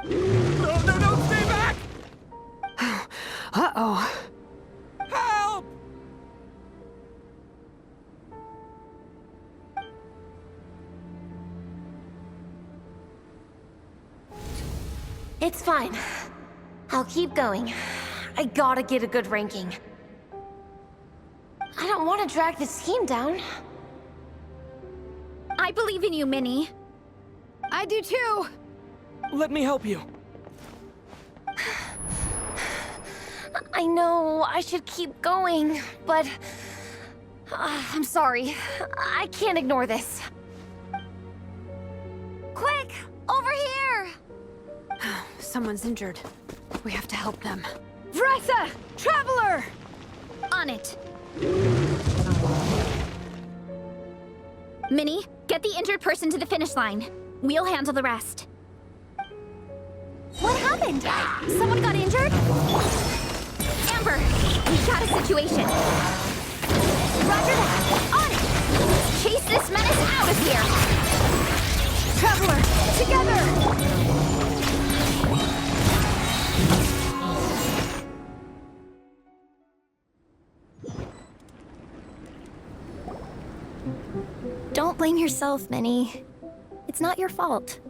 No, stay back! Uh-oh. Help! It's fine. I'll keep going. I gotta get a good ranking. I don't want to drag this team down. I believe in you, Minnie. I do too. Let me help you. I know I should keep going, but... I'm sorry. I can't ignore this. Quick! Over here! Someone's injured. We have to help them. Vressa! Traveler! On it. Minnie, get the injured person to the finish line. We'll handle the rest. What happened? Someone got injured? Amber, we got a situation. Roger that. On it! Let's chase this menace out of here! Traveler, together! Don't blame yourself, Minnie. It's not your fault.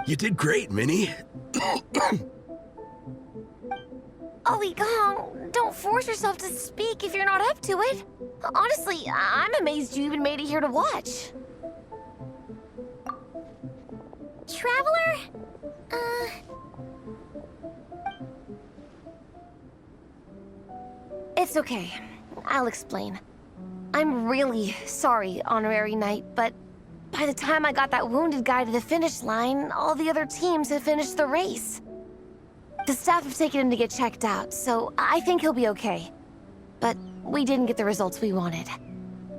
You did great, Minnie. Ollie Gong, don't force yourself to speak if you're not up to it. Honestly, I'm amazed you even made it here to watch. Traveler? It's okay. I'll explain. I'm really sorry, Honorary Knight, but by the time I got that wounded guy to the finish line, all the other teams had finished the race. The staff have taken him to get checked out, so I think he'll be okay. But we didn't get the results we wanted.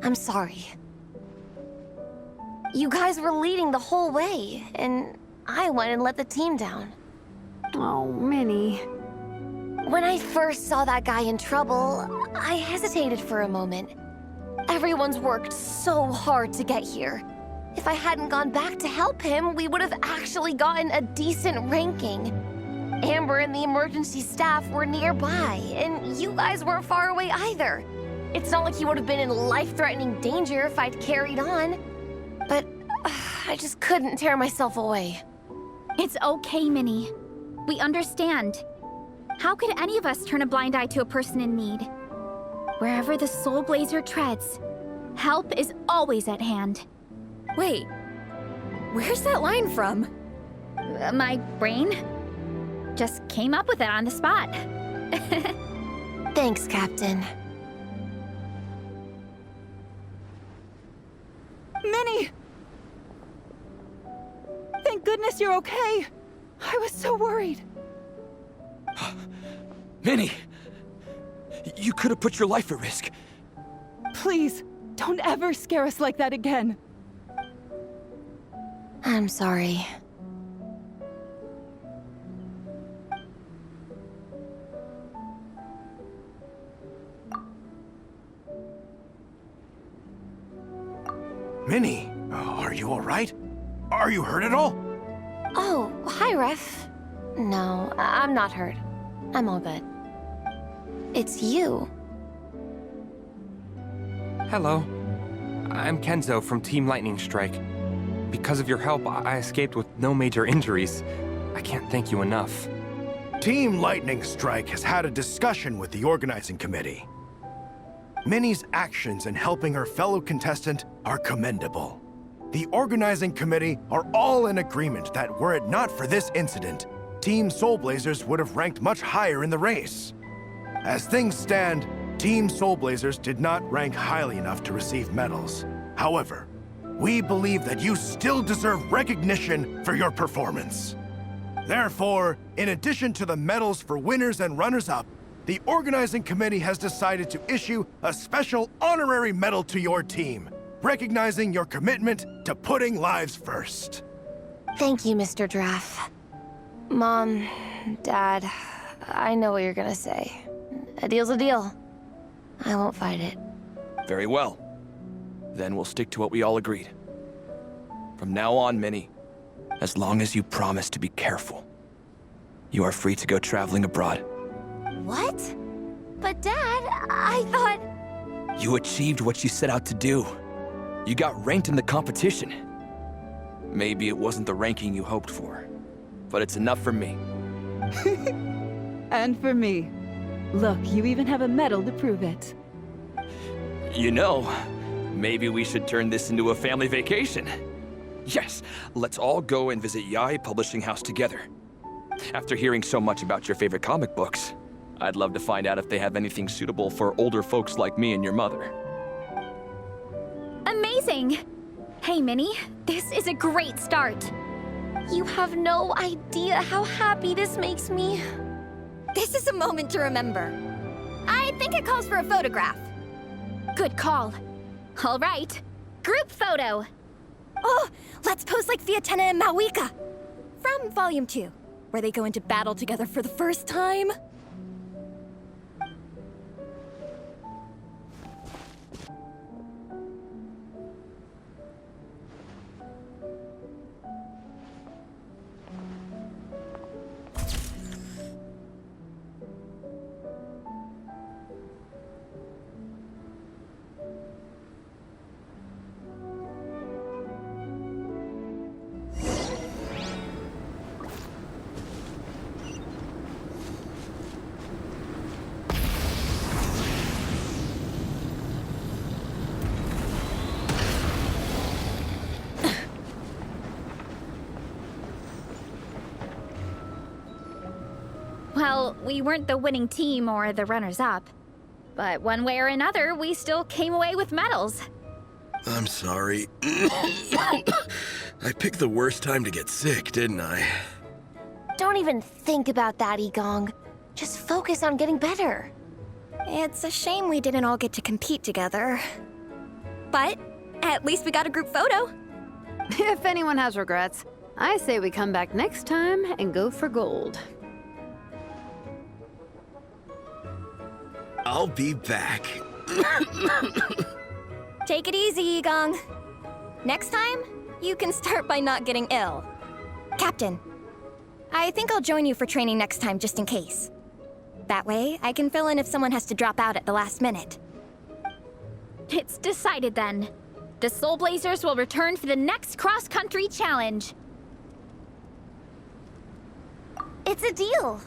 I'm sorry. You guys were leading the whole way, and I went and let the team down. Oh, Minnie. When I first saw that guy in trouble, I hesitated for a moment. Everyone's worked so hard to get here. If I hadn't gone back to help him, we would have actually gotten a decent ranking. Amber and the emergency staff were nearby, and you guys weren't far away either. It's not like you would have been in life-threatening danger if I'd carried on. But I just couldn't tear myself away. It's okay, Minnie. We understand. How could any of us turn a blind eye to a person in need? Wherever the Soulblazer treads, help is always at hand. Wait, where's that line from? My brain just came up with it on the spot. Thanks, Captain. Minnie! Thank goodness you're okay. I was so worried. Minnie! You could have put your life at risk. Please, don't ever scare us like that again. I'm sorry. Minnie, are you all right? Are you hurt at all? Oh, hi, Ref. No, I'm not hurt. I'm all good. It's you. Hello. I'm Kenzo from Team Lightning Strike. Because of your help, I escaped with no major injuries. I can't thank you enough. Team Lightning Strike has had a discussion with the organizing committee. Minnie's actions in helping her fellow contestant are commendable. The organizing committee are all in agreement that were it not for this incident, Team Soulblazers would have ranked much higher in the race. As things stand, Team Soulblazers did not rank highly enough to receive medals. However, we believe that you still deserve recognition for your performance. Therefore, in addition to the medals for winners and runners-up, the organizing committee has decided to issue a special honorary medal to your team, recognizing your commitment to putting lives first. Thank you, Mr. Draff. Mom, Dad, I know what you're gonna say. A deal's a deal. I won't fight it. Very well. Then we'll stick to what we all agreed. From now on, Minnie, as long as you promise to be careful, you are free to go traveling abroad. What? But Dad, I thought... You achieved what you set out to do. You got ranked in the competition. Maybe it wasn't the ranking you hoped for, but it's enough for me. And for me. Look, you even have a medal to prove it. You know, maybe we should turn this into a family vacation. Yes, let's all go and visit Yae Publishing House together. After hearing so much about your favorite comic books, I'd love to find out if they have anything suitable for older folks like me and your mother. Amazing! Hey, Minnie, this is a great start. You have no idea how happy this makes me. This is a moment to remember. I think it calls for a photograph. Good call. All right, group photo. Oh, let's pose like Fiatena and Mawika. From Volume 2, where they go into battle together for the first time. Well, we weren't the winning team or the runners-up. But one way or another, we still came away with medals. I'm sorry. I picked the worst time to get sick, didn't I? Don't even think about that, Igong. Just focus on getting better. It's a shame we didn't all get to compete together. But at least we got a group photo. If anyone has regrets, I say we come back next time and go for gold. I'll be back. Take it easy, Igong. Next time, you can start by not getting ill. Captain, I think I'll join you for training next time just in case. That way, I can fill in if someone has to drop out at the last minute. It's decided then. The Soulblazers will return for the next cross-country challenge. It's a deal.